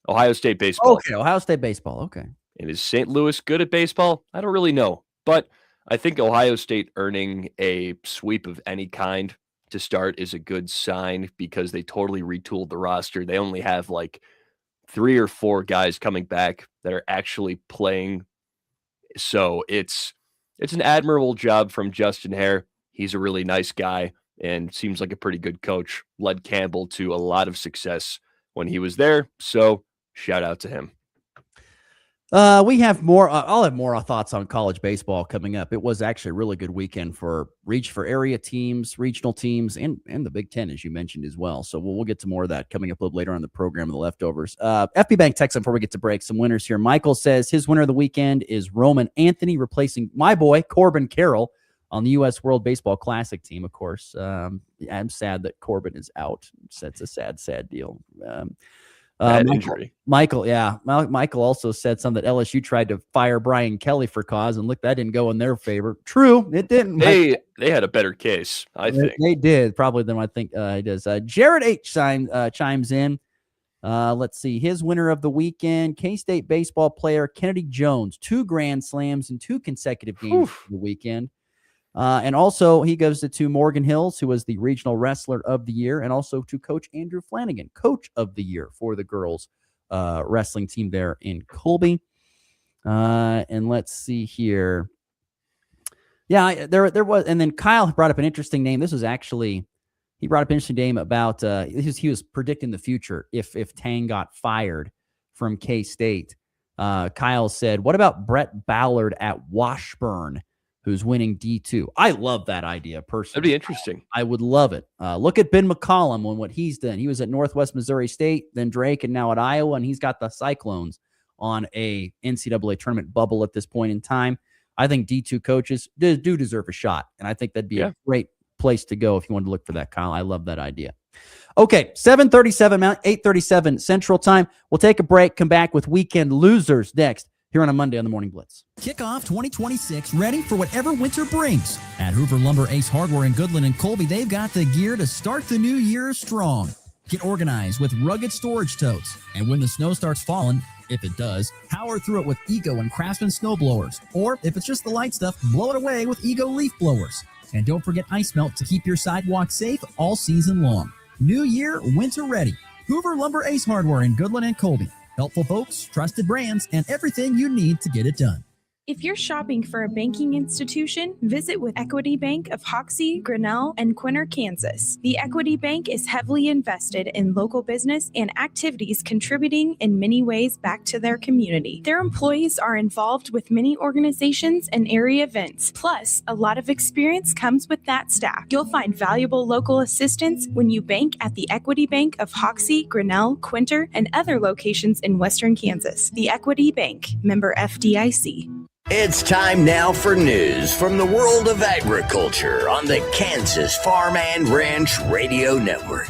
S18: Ohio State baseball.
S12: Okay, Ohio State baseball. Okay.
S18: And is St. Louis good at baseball? I don't really know. But I think Ohio State earning a sweep of any kind to start is a good sign because they totally retooled the roster. They only have like 3 or 4 guys coming back that are actually playing. So it's an admirable job from Justin Hare. He's a really nice guy and seems like a pretty good coach. Led Campbell to a lot of success when he was there. So shout out to him.
S12: We have more. I'll have more thoughts on college baseball coming up. It was actually a really good weekend for area teams, regional teams, and the Big Ten, as you mentioned as well. So we'll get to more of that coming up a little later on the program, the leftovers. FB Bank text before we get to break. Some winners here. Michael says his winner of the weekend is Roman Anthony, replacing my boy Corbin Carroll on the U.S. World Baseball Classic team. Of course, I'm sad that Corbin is out. That's a sad deal.
S18: Injury.
S12: Michael also said something that LSU tried to fire Brian Kelly for cause, and look, that didn't go in their favor. True, it didn't.
S18: They had a better case, I think.
S12: They did, probably than I think he does. Jared H. chimes in. Let's see. His winner of the weekend, K-State baseball player Kennedy Jones, 2 grand slams in 2 consecutive games for the weekend. And also, he goes to Morgan Hills, who was the regional wrestler of the year, and also to Coach Andrew Flanagan, coach of the year for the girls wrestling team there in Colby. And let's see here. Yeah, there was, and then Kyle brought up an interesting name. This was actually, he brought up an interesting name about, he was predicting the future if Tang got fired from K-State. Kyle said, what about Brett Ballard at Washburn, who's winning D2? I love that idea personally.
S18: That'd be interesting.
S12: I would love it. Look at Ben McCollum and what he's done. He was at Northwest Missouri State, then Drake, and now at Iowa, and he's got the Cyclones on a NCAA tournament bubble at this point in time. I think D2 coaches do deserve a shot, and I think that'd be a great place to go if you wanted to look for that, Kyle. I love that idea. Okay, 7:37, 8:37 Central Time. We'll take a break, come back with weekend losers next here on a Monday on the Morning Blitz.
S4: Kick off 2026 ready for whatever winter brings. At Hoover Lumber Ace Hardware in Goodland and Colby, they've got the gear to start the new year strong. Get organized with rugged storage totes. And when the snow starts falling, if it does, power through it with Ego and Craftsman snow blowers. Or if it's just the light stuff, blow it away with Ego leaf blowers. And don't forget ice melt to keep your sidewalk safe all season long. New year, winter ready. Hoover Lumber Ace Hardware in Goodland and Colby. Helpful folks, trusted brands, and everything you need to get it done.
S19: If you're shopping for a banking institution, visit with Equity Bank of Hoxie, Grinnell, and Quinter, Kansas. The Equity Bank is heavily invested in local business and activities contributing in many ways back to their community. Their employees are involved with many organizations and area events. Plus, a lot of experience comes with that staff. You'll find valuable local assistance when you bank at the Equity Bank of Hoxie, Grinnell, Quinter, and other locations in Western Kansas. The Equity Bank, member FDIC.
S20: It's time now for news from the world of agriculture on the Kansas Farm and Ranch Radio Network.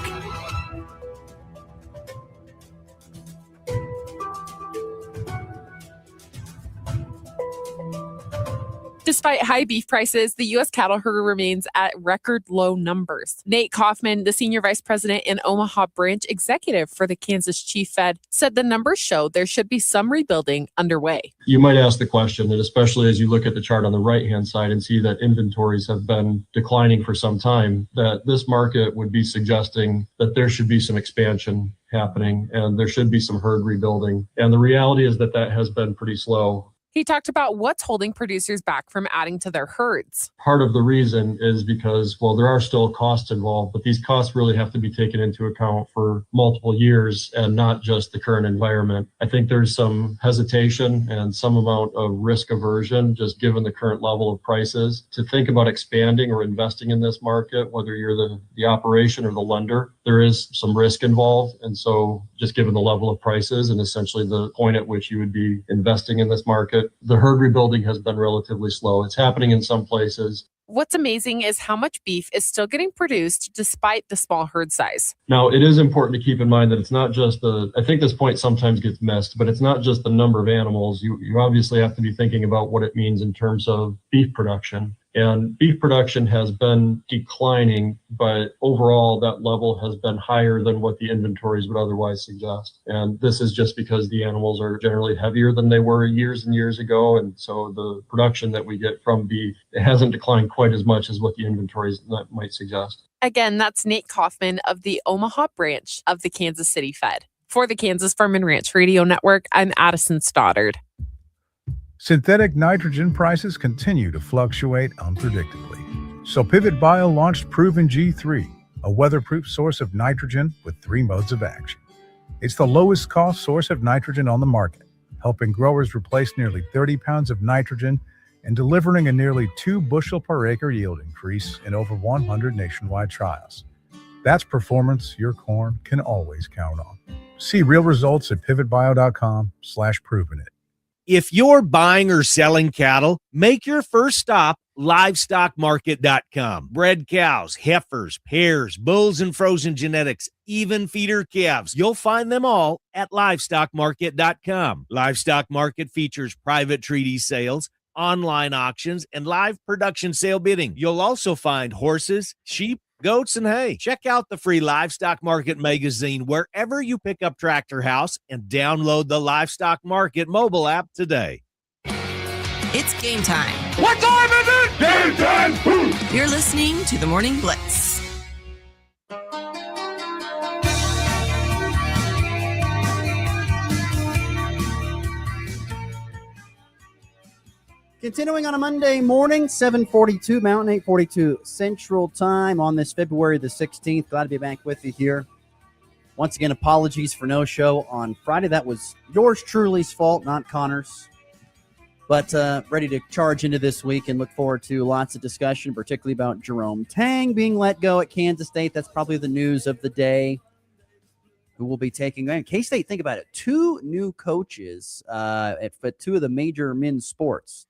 S21: Despite high beef prices, the U.S. cattle herd remains at record low numbers. Nate Kaufman, the senior vice president and Omaha branch executive for the Kansas Chief Fed, said the numbers show there should be some rebuilding underway.
S22: You might ask the question, and especially as you look at the chart on the right-hand side and see that inventories have been declining for some time, that this market would be suggesting that there should be some expansion happening and there should be some herd rebuilding. And the reality is that that has been pretty slow.
S21: He talked about what's holding producers back from adding to their herds.
S22: Part of the reason is because, well, there are still costs involved, but these costs really have to be taken into account for multiple years and not just the current environment. I think there's some hesitation and some amount of risk aversion, just given the current level of prices, to think about expanding or investing in this market, whether you're the operation or the lender. There is some risk involved. And so just given the level of prices and essentially the point at which you would be investing in this market, the herd rebuilding has been relatively slow. It's happening in some places.
S21: What's amazing is how much beef is still getting produced despite the small herd size.
S22: Now, it is important to keep in mind that it's not just I think this point sometimes gets missed, but it's not just the number of animals. You obviously have to be thinking about what it means in terms of beef production. And beef production has been declining, but overall that level has been higher than what the inventories would otherwise suggest. And this is just because the animals are generally heavier than they were years and years ago. And so the production that we get from beef, it hasn't declined quite as much as what the inventories might suggest.
S21: Again, that's Nate Kaufman of the Omaha branch of the Kansas City Fed. For the Kansas Farm and Ranch Radio Network, I'm Addison Stoddard.
S23: Synthetic nitrogen prices continue to fluctuate unpredictably. So Pivot Bio launched Proven G3, a weatherproof source of nitrogen with 3 modes of action. It's the lowest cost source of nitrogen on the market, helping growers replace nearly 30 pounds of nitrogen and delivering a nearly 2 bushel per acre yield increase in over 100 nationwide trials. That's performance your corn can always count on. See real results at pivotbio.com/proven it.
S1: If you're buying or selling cattle, make your first stop livestockmarket.com. Bred cows, heifers, pairs, bulls, and frozen genetics, even feeder calves. You'll find them all at livestockmarket.com. Livestock Market features private treaty sales, online auctions, and live production sale bidding. You'll also find horses, sheep, goats, and hay. Check out the free Livestock Market magazine wherever you pick up Tractor House and download the Livestock Market mobile app today.
S9: It's game time.
S11: What time is it? Game time!
S9: You're listening to the Morning Blitz.
S12: Continuing on a Monday morning, 7:42 Mountain, 8:42 Central Time on this February the 16th. Glad to be back with you here. Once again, apologies for no show on Friday. That was yours truly's fault, not Connor's. But ready to charge into this week and look forward to lots of discussion, particularly about Jerome Tang being let go at Kansas State. That's probably the news of the day. Who will be taking K-State? Think about it. 2 new coaches at two of the major men's sports,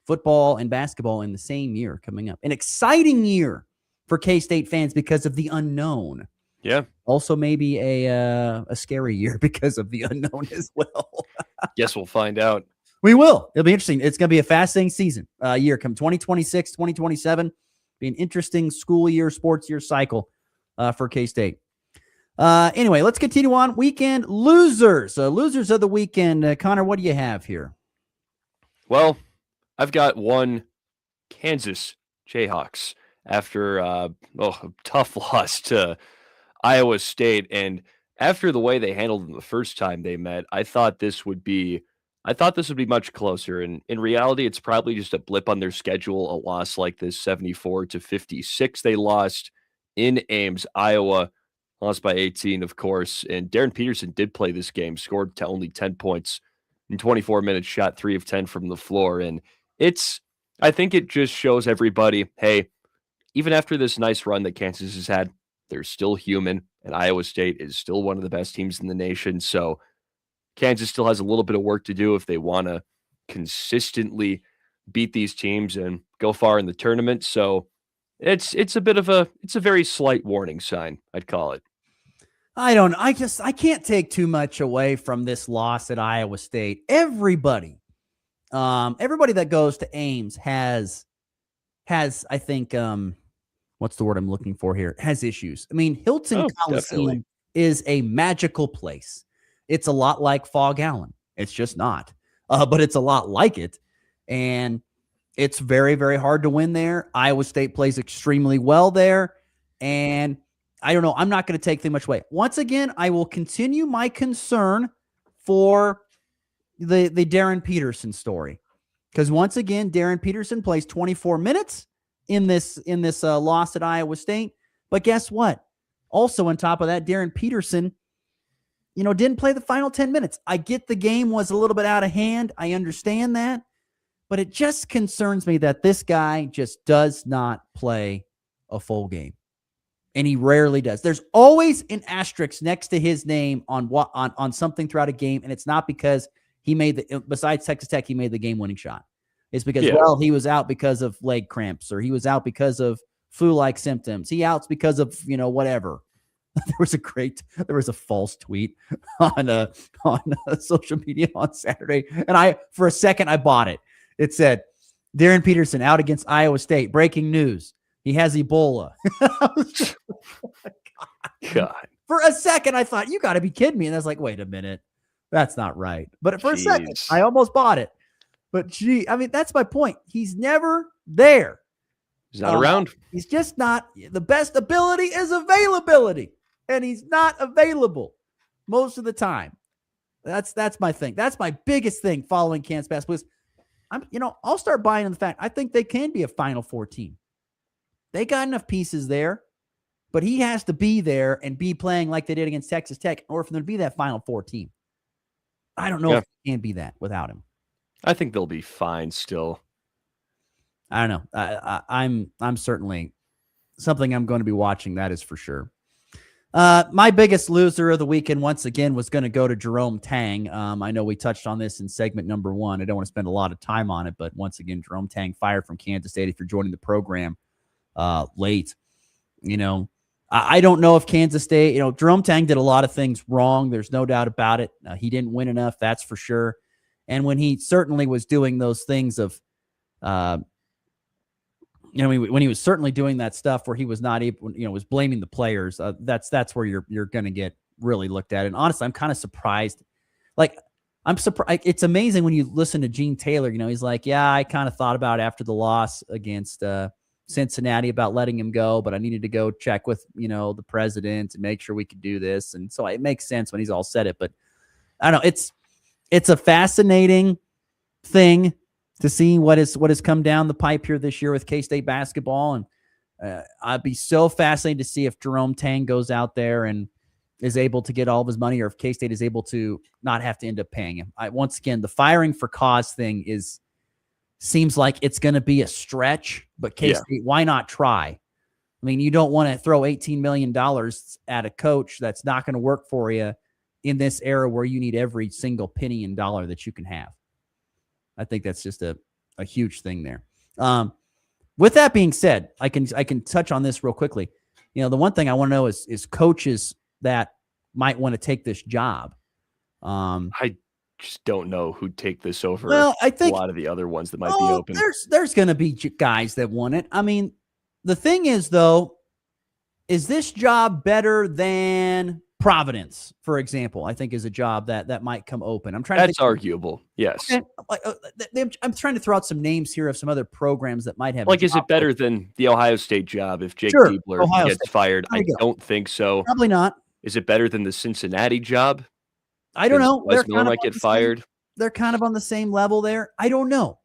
S12: football and basketball, in the same year coming up. An exciting year for K-State fans because of the unknown.
S18: Yeah.
S12: Also maybe a scary year because of the unknown as well.
S18: Guess we'll find out.
S12: We will. It'll be interesting. It's going to be a fascinating season year come 2026, 2027. Be an interesting school year, sports year cycle for K-State. Anyway, let's continue on. Weekend losers. Losers of the weekend. Connor, what do you have here?
S18: Well, I've got one Kansas Jayhawks after a tough loss to Iowa State. And after the way they handled them the first time they met, I thought this would be much closer. And in reality, it's probably just a blip on their schedule, a loss like this, 74-56. They lost in Ames, Iowa, lost by 18, of course. And Darren Peterson did play this game, scored to only 10 points in 24 minutes, shot 3 of 10 from the floor. And I think it just shows everybody, hey, even after this nice run that Kansas has had, they're still human, and Iowa State is still one of the best teams in the nation. So Kansas still has a little bit of work to do if they want to consistently beat these teams and go far in the tournament. So it's a very slight warning sign, I'd call it.
S12: I can't take too much away from this loss at Iowa State. Everybody that goes to Ames has I think what's the word I'm looking for here? Has issues. I mean, Hilton Coliseum
S18: definitely
S12: is a magical place. It's a lot like Fog Allen. It's just not. But it's a lot like it. And it's very, very hard to win there. Iowa State plays extremely well there. And I don't know. I'm not going to take too much away. Once again, I will continue my concern for the Darren Peterson story. Because once again, Darren Peterson plays 24 minutes in this loss at Iowa State. But guess what? Also on top of that, Darren Peterson, didn't play the final 10 minutes. I get the game was a little bit out of hand. I understand that. But it just concerns me that this guy just does not play a full game. And he rarely does. There's always an asterisk next to his name on something throughout a game, and it's not because he made besides Texas Tech, he made the game-winning shot. It's because, he was out because of leg cramps, or he was out because of flu-like symptoms. He outs because of, whatever. There was a false tweet on social media on Saturday, and for a second I bought it. It said, Darren Peterson out against Iowa State. Breaking news. He has Ebola.
S18: God.
S12: For a second, I thought, you got to be kidding me. And I was like, wait a minute. That's not right. But for a second, I almost bought it. But that's my point. He's never there.
S18: He's not around.
S12: He's just not. The best ability is availability. And he's not available most of the time. That's my thing. That's my biggest thing following Kansas basketball. I'll start buying in the fact I think they can be a Final Four team. They got enough pieces there, but he has to be there and be playing like they did against Texas Tech in order for them to be that Final Four team. I don't know if it can be that without him.
S18: I think they'll be fine still.
S12: I don't know. I'm certainly something I'm going to be watching. That is for sure. My biggest loser of the weekend, once again, was going to go to Jerome Tang. I know we touched on this in segment number 1. I don't want to spend a lot of time on it, but once again, Jerome Tang fired from Kansas State. If you're joining the program late, I don't know if Kansas State, Jerome Tang did a lot of things wrong. There's no doubt about it. He didn't win enough, that's for sure. And when he certainly was doing those things of, when he was certainly doing that stuff where he was not able, was blaming the players, that's where you're going to get really looked at. And honestly, I'm kind of surprised. I'm surprised. It's amazing when you listen to Gene Taylor, he's like, yeah, I kind of thought about after the loss against Cincinnati about letting him go, but I needed to go check with, the president and make sure we could do this. And so it makes sense when he's all said it, but I don't know. It's a fascinating thing to see what has come down the pipe here this year with K-State basketball. And I'd be so fascinated to see if Jerome Tang goes out there and is able to get all of his money, or if K-State is able to not have to end up paying him. Once again, the firing for cause thing seems like it's going to be a stretch, but K-State, why not try? I mean, you don't want to throw $18 million at a coach that's not going to work for you in this era where you need every single penny and dollar that you can have. I think that's just a huge thing there. With that being said, I can touch on this real quickly. The one thing I want to know is coaches that might want to take this job.
S18: I just don't know who'd take this over.
S12: Well, I think
S18: a lot of the other ones that might be open.
S12: There's going to be guys that want it. I mean, the thing is, though, is this job better than Providence, for example? I think is a job that might come open.
S18: That's arguable. Yes.
S12: Okay. I'm trying to throw out some names here of some other programs that might have.
S18: Is it better than the Ohio State job if Jake Diebler gets fired? I don't think so.
S12: Probably not.
S18: Is it better than the Cincinnati job?
S12: I don't know.
S18: Wes Miller might get fired.
S12: They're kind of on the same level there. I don't know.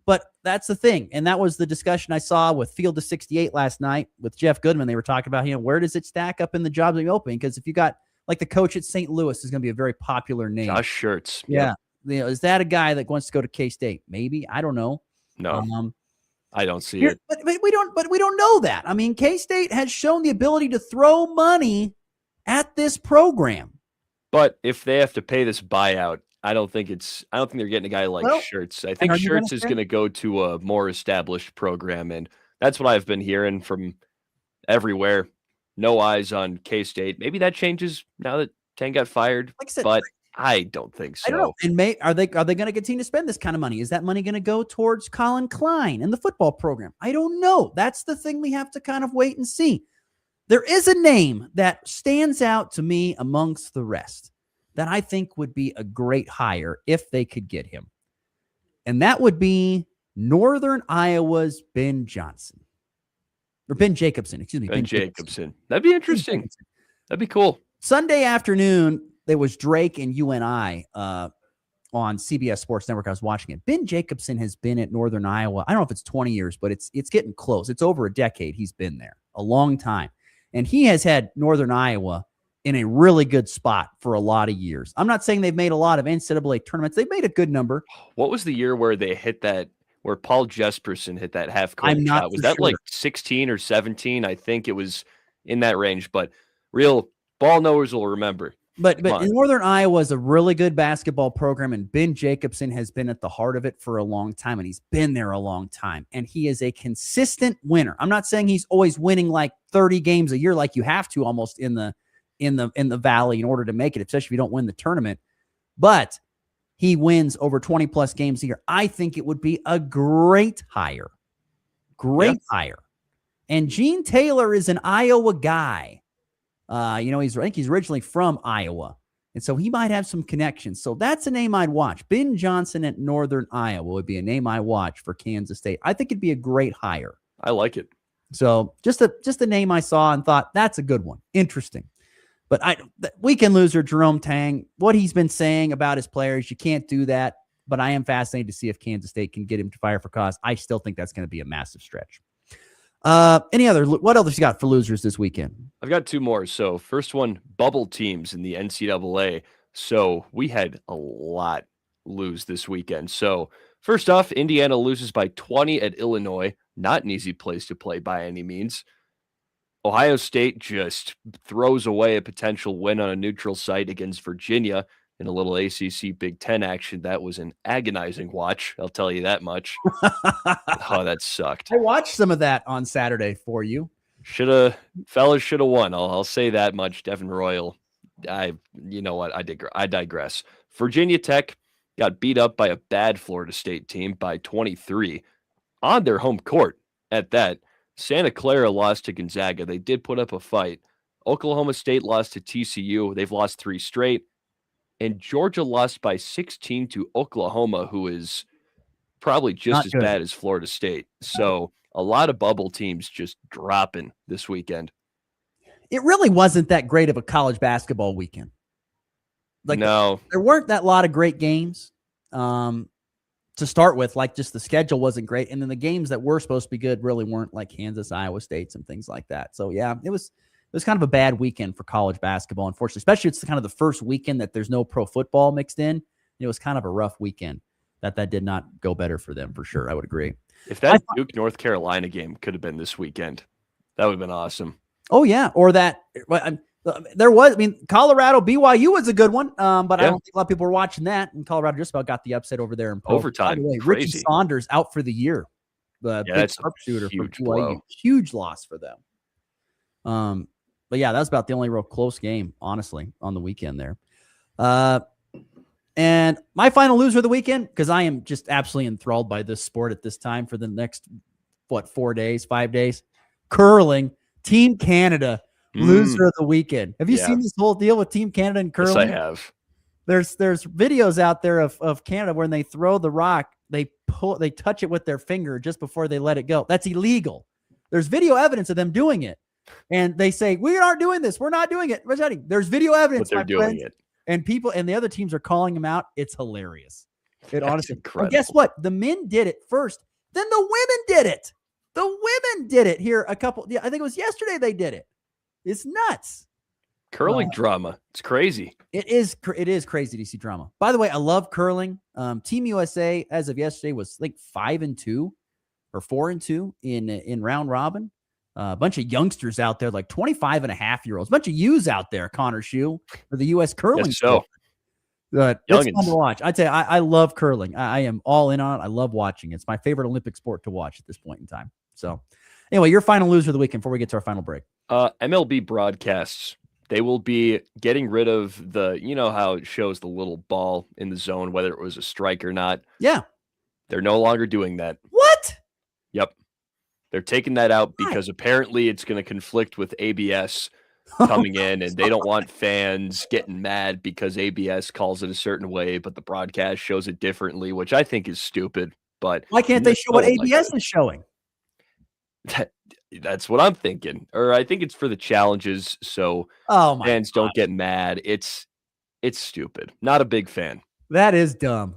S12: But that's the thing. And that was the discussion I saw with Field of 68 last night with Jeff Goodman. They were talking about, where does it stack up in the jobs that open? Because if you got the coach at St. Louis is going to be a very popular name.
S18: Josh Schertz.
S12: Yeah. Yep. Is that a guy that wants to go to K-State? Maybe. I don't know.
S18: No. I don't see it.
S12: But we don't know that. I mean, K-State has shown the ability to throw money at this program.
S18: But if they have to pay this buyout, I don't think they're getting a guy like Schertz. I think Schertz is going to go to a more established program, and that's what I've been hearing from everywhere. No eyes on K-State. Maybe that changes now that Tang got fired, but I don't think so.
S12: I don't know. And are they going to continue to spend this kind of money? Is that money going to go towards Colin Klein and the football program? I don't know. That's the thing we have to kind of wait and see. There is a name that stands out to me amongst the rest that I think would be a great hire if they could get him. And that would be Northern Iowa's Ben Jacobson. Excuse me.
S18: Ben Jacobson. That'd be interesting. That'd be cool.
S12: Sunday afternoon, there was Drake and UNI on CBS Sports Network. I was watching it. Ben Jacobson has been at Northern Iowa. I don't know if it's 20 years, but it's getting close. It's over a decade he's been there. A long time. And he has had Northern Iowa in a really good spot for a lot of years. I'm not saying they've made a lot of NCAA tournaments. They've made a good number.
S18: What was the year where they hit that, where Paul Jesperson hit that half-court shot? Was that like 16 or 17? I think it was in that range, but real ball knowers will remember.
S12: But Northern Iowa is a really good basketball program, and Ben Jacobson has been at the heart of it for a long time, and he's been there a long time, and he is a consistent winner. I'm not saying he's always winning like 30 games a year like you have to almost in the Valley in order to make it, especially if you don't win the tournament, but he wins over 20 plus games a year. I think it would be a great hire. Hire. And Gene Taylor is an Iowa guy. I think he's originally from Iowa. And so he might have some connections. So that's a name I'd watch. Ben Johnson at Northern Iowa would be a name I watch for Kansas State. I think it'd be a great hire.
S18: I like it.
S12: So just a name I saw and thought that's a good one. Interesting. But weekend loser Jerome Tang, what he's been saying about his players, you can't do that. But I am fascinated to see if Kansas State can get him to fire for cause. I still think that's going to be a massive stretch. What else you got for losers this weekend?
S18: I've got two more. So first one, bubble teams in the NCAA. So we had a lot lose this weekend. So first off, Indiana loses by 20 at Illinois. Not an easy place to play by any means. Ohio State just throws away a potential win on a neutral site against Virginia in a little ACC Big Ten action. That was an agonizing watch. I'll tell you that much. Oh, that sucked.
S12: I watched some of that on Saturday for you.
S18: Fellas should have won. I'll say that much. Devin Royal. You know what? I digress. Virginia Tech got beat up by a bad Florida State team by 23 on their home court at that. Santa Clara lost to Gonzaga. They did put up a fight. Oklahoma State lost to TCU. They've lost 3 straight. And Georgia lost by 16 to Oklahoma, who is probably just as bad as Florida State. So a lot of bubble teams just dropping this weekend.
S12: It really wasn't that great of a college basketball weekend.
S18: No.
S12: There weren't that lot of great games. To start with, like just the schedule wasn't great. And then the games that were supposed to be good really weren't, like Kansas, Iowa State, and things like that. So yeah, it was kind of a bad weekend for college basketball, unfortunately, especially it's kind of the first weekend that there's no pro football mixed in. It was kind of a rough weekend that did not go better for them for sure. I would agree.
S18: If that Duke North Carolina game could have been this weekend, that would have been awesome.
S12: Oh yeah. Or that there was, Colorado BYU was a good one. But I don't think a lot of people were watching that. And Colorado just about got the upset over there in
S18: overtime.
S12: By the way,
S18: Crazy.
S12: Richie Saunders out for the year. The big sharpshooter for BYU. Huge loss for them. But yeah, that's about the only real close game, honestly, on the weekend there. And my final loser of the weekend, because I am just absolutely enthralled by this sport at this time for the next, 5 days, curling, Team Canada, loser of the weekend. Have you seen this whole deal with Team Canada and curling?
S18: Yes, I have.
S12: There's videos out there of Canada when they throw the rock, they touch it with their finger just before they let it go. That's illegal. There's video evidence of them doing it. And they say, we aren't doing this. We're not doing it. There's video evidence.
S18: But they're doing it.
S12: And people and the other teams are calling them out. It's hilarious. It honestly.
S18: Incredible.
S12: And guess what? The men did it first. Then the women did it. The women did it here I think it was yesterday they did it. It's nuts.
S18: Curling drama. It's crazy.
S12: It is crazy to see drama. By the way, I love curling. Team USA, as of yesterday, was like 5-2 or 4-2 in round robin. A bunch of youngsters out there, like 25-and-a-half-year-olds. A bunch of U's out there, Connor Schuh, for the U.S. curling.
S18: Yes, so.
S12: But it's fun to watch. I tell you, I love curling. I am all in on it. I love watching it. It's my favorite Olympic sport to watch at this point in time. So anyway, your final loser of the weekend before we get to our final break.
S18: MLB broadcasts. They will be getting rid of how it shows the little ball in the zone, whether it was a strike or not.
S12: Yeah.
S18: They're no longer doing that.
S12: What?
S18: Yep. They're taking that out because apparently it's going to conflict with ABS coming in, and they don't want fans getting mad because ABS calls it a certain way, but the broadcast shows it differently, which I think is stupid. But
S12: why can't they show what ABS is showing?
S18: That's what I'm thinking. Or I think it's for the challenges, so fans don't get mad. It's stupid. Not a big fan.
S12: That is dumb.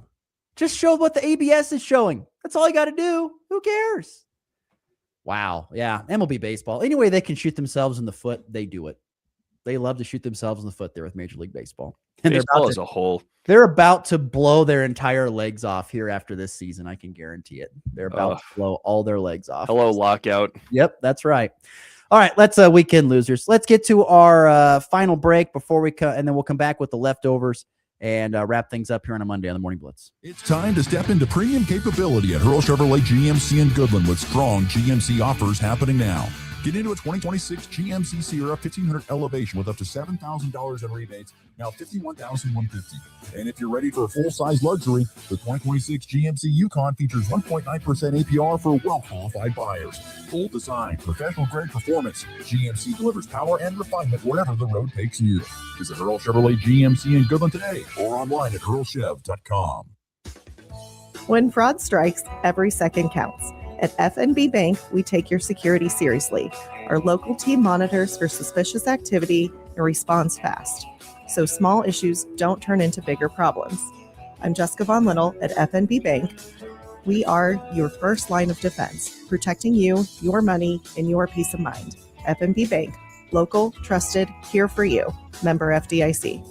S12: Just show what the ABS is showing. That's all you got to do. Who cares? Wow. Yeah. MLB baseball. Anyway, they can shoot themselves in the foot. They do it. They love to shoot themselves in the foot there with Major League Baseball. And
S18: baseball as a whole.
S12: They're about to blow their entire legs off here after this season. I can guarantee it. They're about to blow all their legs off.
S18: Hello, lockout.
S12: Yep, that's right. All right, let's weekend losers. Let's get to our final break before we and then we'll come back with the leftovers and wrap things up here on a Monday on the Morning Blitz.
S7: It's time to step into premium capability at Hurl Chevrolet GMC in Goodland with strong GMC offers happening now. Get into a 2026 GMC Sierra 1500 Elevation with up to $7,000 in rebates, now $51,150. And if you're ready for a full-size luxury, the 2026 GMC Yukon features 1.9% APR for well-qualified buyers. Full design, professional-grade performance. GMC delivers power and refinement wherever the road takes you. Visit Hurl Chevrolet GMC in Goodland today or online at hurlchev.com.
S3: When fraud strikes, every second counts. At FNB Bank, we take your security seriously. Our local team monitors for suspicious activity and responds fast, so small issues don't turn into bigger problems. I'm Jessica Von Little at FNB Bank. We are your first line of defense, protecting you, your money, and your peace of mind. FNB Bank, local, trusted, here for you. Member FDIC.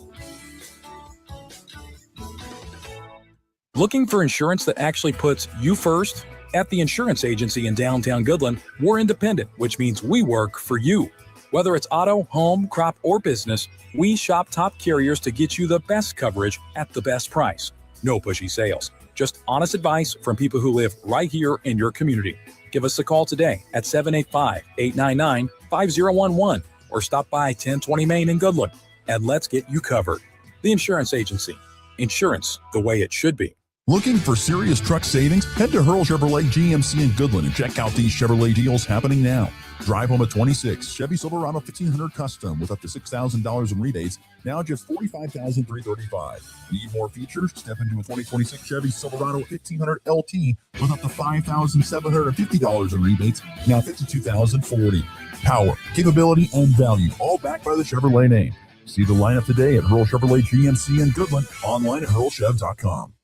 S5: Looking for insurance that actually puts you first? At the insurance agency in downtown Goodland, we're independent, which means we work for you. Whether it's auto, home, crop, or business, we shop top carriers to get you the best coverage at the best price. No pushy sales, just honest advice from people who live right here in your community. Give us a call today at 785-899-5011 or stop by 1020 Main in Goodland, and let's get you covered. The Insurance Agency. Insurance the way it should be.
S7: Looking for serious truck savings? Head to Hurl Chevrolet GMC in Goodland and check out these Chevrolet deals happening now. Drive home a 26 Chevy Silverado 1500 Custom with up to $6,000 in rebates, now just $45,335. Need more features? Step into a 2026 Chevy Silverado 1500 LT with up to $5,750 in rebates, now $52,040. Power, capability, and value, all backed by the Chevrolet name. See the lineup today at Hurl Chevrolet GMC in Goodland, online at hurlchev.com.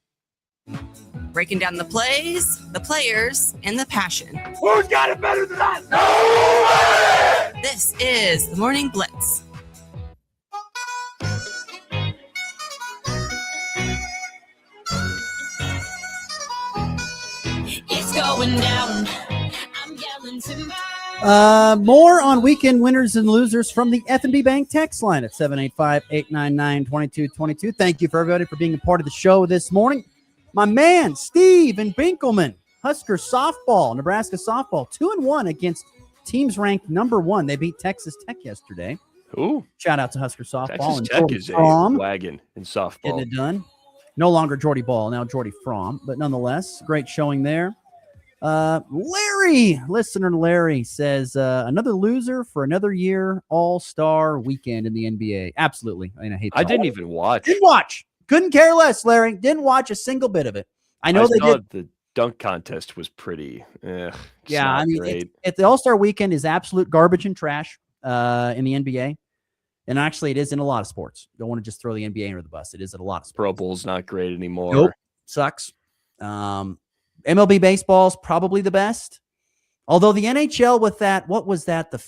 S9: Breaking down the plays, the players, and the passion.
S11: Who's got it better than us? Nobody!
S9: This is the Morning Blitz.
S11: It's going down. I'm yelling timber.
S12: More on weekend winners and losers from the F&B Bank text line at 785-899-2222. Thank you for everybody for being a part of the show this morning. My man, Steve and Binkelman, Husker softball, Nebraska softball, 2-1 against teams ranked number 1. They beat Texas Tech yesterday.
S18: Ooh.
S12: Shout out to Husker softball.
S18: Texas
S12: and
S18: Tech
S12: Jordy
S18: is
S12: Fromm
S18: a wagon in softball.
S12: getting it done. No longer Jordy Ball, now Jordy Fromm, but nonetheless, great showing there. Listener Larry says, another loser for another year, all-star weekend in the NBA. Absolutely. I
S18: didn't even watch.
S12: Didn't watch. Couldn't care less, Larry. Didn't watch a single bit of it. I know they did.
S18: The dunk contest was pretty.
S12: Yeah, I mean, the All-Star weekend is absolute garbage and trash in the NBA. And actually, it is in a lot of sports. Don't want to just throw the NBA under the bus. It is in a lot of sports.
S18: Pro Bowl's not great anymore.
S12: Nope. Sucks. MLB baseball is probably the best. Although the NHL with that, what was that? The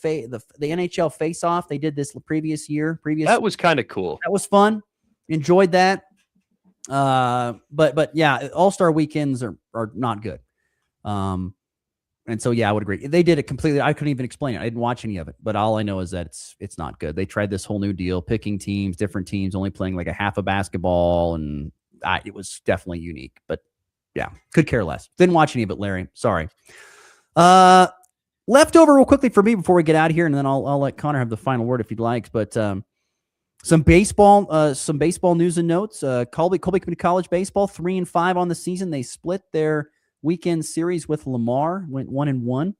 S12: NHL face-off they did this previous year.
S18: That was kind of cool.
S12: That was fun. Enjoyed that. But yeah, all-star weekends are not good. And so, yeah, I would agree. They did it completely. I couldn't even explain it. I didn't watch any of it, but all I know is that it's not good. They tried this whole new deal, picking teams, different teams, only playing like a half a basketball. And it was definitely unique, but yeah, could care less. Didn't watch any of it, Larry. Sorry. Leftover real quickly for me before we get out of here. And then I'll let Connor have the final word if he'd like, but, some baseball news and notes. Colby Community College baseball 3-5 on the season. They split their weekend series with Lamar, went 1-1.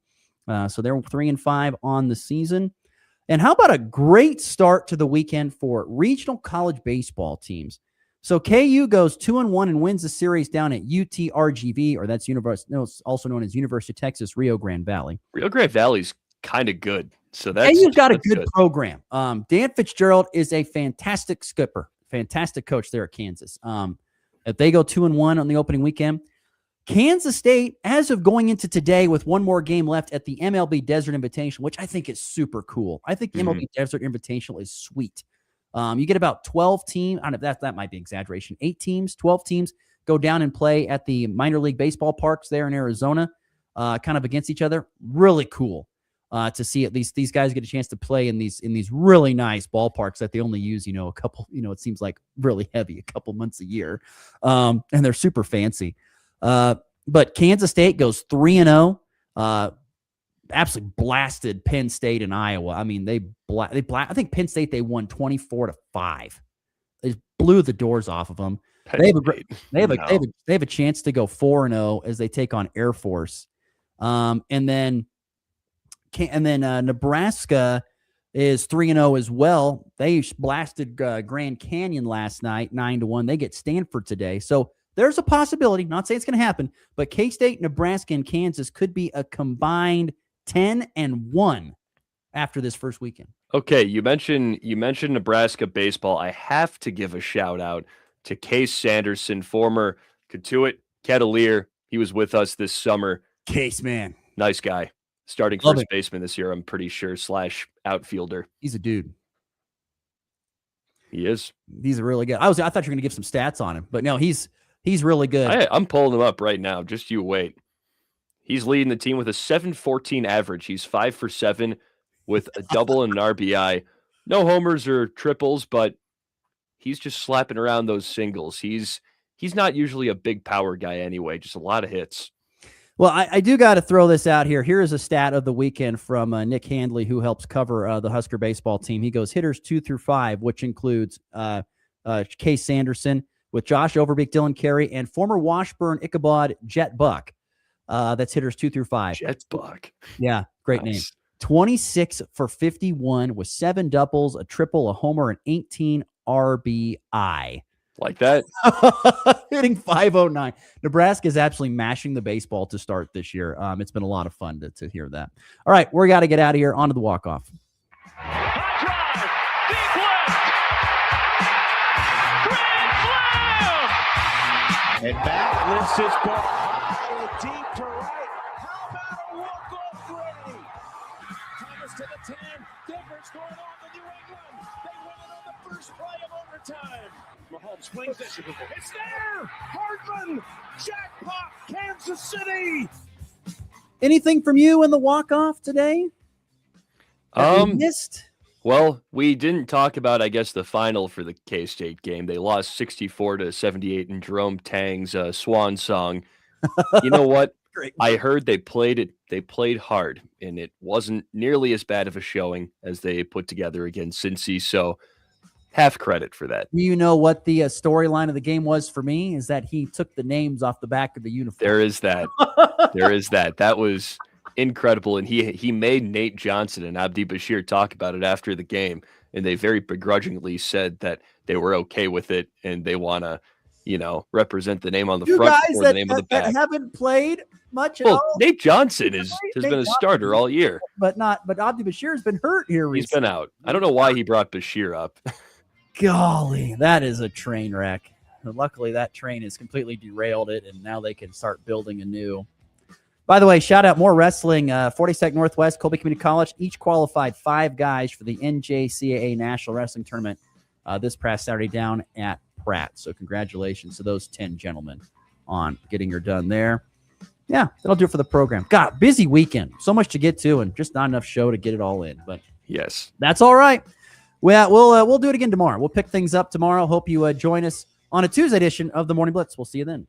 S12: So they're 3-5 on the season. And how about a great start to the weekend for regional college baseball teams? So KU goes 2-1 and wins the series down at UTRGV, or that's also known as University of Texas Rio Grande Valley.
S18: Rio Grande Valley's kind of good. So that's
S12: KU's got a good program. Dan Fitzgerald is a fantastic skipper, fantastic coach there at Kansas. If they go 2-1 on the opening weekend, Kansas State, as of going into today with one more game left at the MLB Desert Invitational, which I think is super cool. I think the MLB Desert Invitational is sweet. You get about 12 teams. I don't know, that might be exaggeration. 8 teams, 12 teams go down and play at the minor league baseball parks there in Arizona, kind of against each other. Really cool. To see at least these guys get a chance to play in these really nice ballparks that they only use, a couple, it seems like really heavy, a couple months a year. And they're super fancy. But Kansas State goes 3-0, absolutely blasted Penn State and Iowa. I mean, I think Penn State, they won 24-5. They blew the doors off of them. They have a chance to go 4-0 as they take on Air Force. And then Nebraska is 3-0 as well. They blasted Grand Canyon last night, 9-1. They get Stanford today. So there's a possibility, not saying it's going to happen, but K-State, Nebraska, and Kansas could be a combined 10-1 after this first weekend.
S18: Okay, you mentioned Nebraska baseball. I have to give a shout out to Case Sanderson, former Katuitt Cavalier. He was with us this summer.
S12: Case, man.
S18: Nice guy. Starting first baseman this year, I'm pretty sure, / outfielder.
S12: He's a dude.
S18: He is.
S12: He's a really good. I thought you were going to give some stats on him, but no, he's He's really good.
S18: I'm pulling him up right now. Just you wait. He's leading the team with a 7.14 average. He's 5 for 7 with a double and an RBI. No homers or triples, but he's just slapping around those singles. He's not usually a big power guy anyway, just a lot of hits.
S12: Well, I do got to throw this out here. Here is a stat of the weekend from Nick Handley, who helps cover the Husker baseball team. He goes hitters 2 through 5, which includes Case Sanderson with Josh Overbeek, Dylan Carey, and former Washburn Ichabod Jet Buck. That's hitters 2 through 5.
S18: Jet Buck.
S12: Yeah, great name. 26 for 51 with 7 doubles, a triple, a homer, and 18 RBI.
S18: Like that.
S12: Hitting 509. Nebraska is absolutely mashing the baseball to start this year. It's been a lot of fun to hear that. All right, we got to get out of here. On to the walk-off.
S11: And back lifts his ball high and deep to right. How about a walk-off Gray? Thomas to the 10. Difference going on to New England. They win it on the first play of overtime. Mahomes swings it. It's there. Hardman. Jackpot. Kansas City.
S12: Anything from you in the walk-off today? Missed?
S18: Well, we didn't talk about, I guess, the final for the K-State game. They lost 64-78 in Jerome Tang's swan song. You know what? I heard they played it. They played hard, and it wasn't nearly as bad of a showing as they put together against Cincy. So, half credit for that.
S12: You know what the storyline of the game was for me? Is that he took the names off the back of the uniform.
S18: There is that. There is that. That was incredible, and he made Nate Johnson and Abdi Bashir talk about it after the game, and they very begrudgingly said that they were okay with it and they want to, represent the name on the front or the name on the back.
S12: That haven't played much at all.
S18: Nate Johnson has been a starter all year,
S12: but Abdi Bashir has been hurt here recently.
S18: He's been out. I don't know why he brought Bashir up.
S12: Golly, that is a train wreck. Luckily, that train has completely derailed it, and now they can start building anew. By the way, shout out more wrestling. 42nd Northwest, Colby Community College, each qualified 5 guys for the NJCAA National Wrestling Tournament this past Saturday down at Pratt. So congratulations to those 10 gentlemen on getting her done there. Yeah, that'll do it for the program. God, busy weekend. So much to get to and just not enough show to get it all in. But
S18: yes,
S12: that's all right. Well, we'll do it again tomorrow. We'll pick things up tomorrow. Hope you join us on a Tuesday edition of the Morning Blitz. We'll see you then.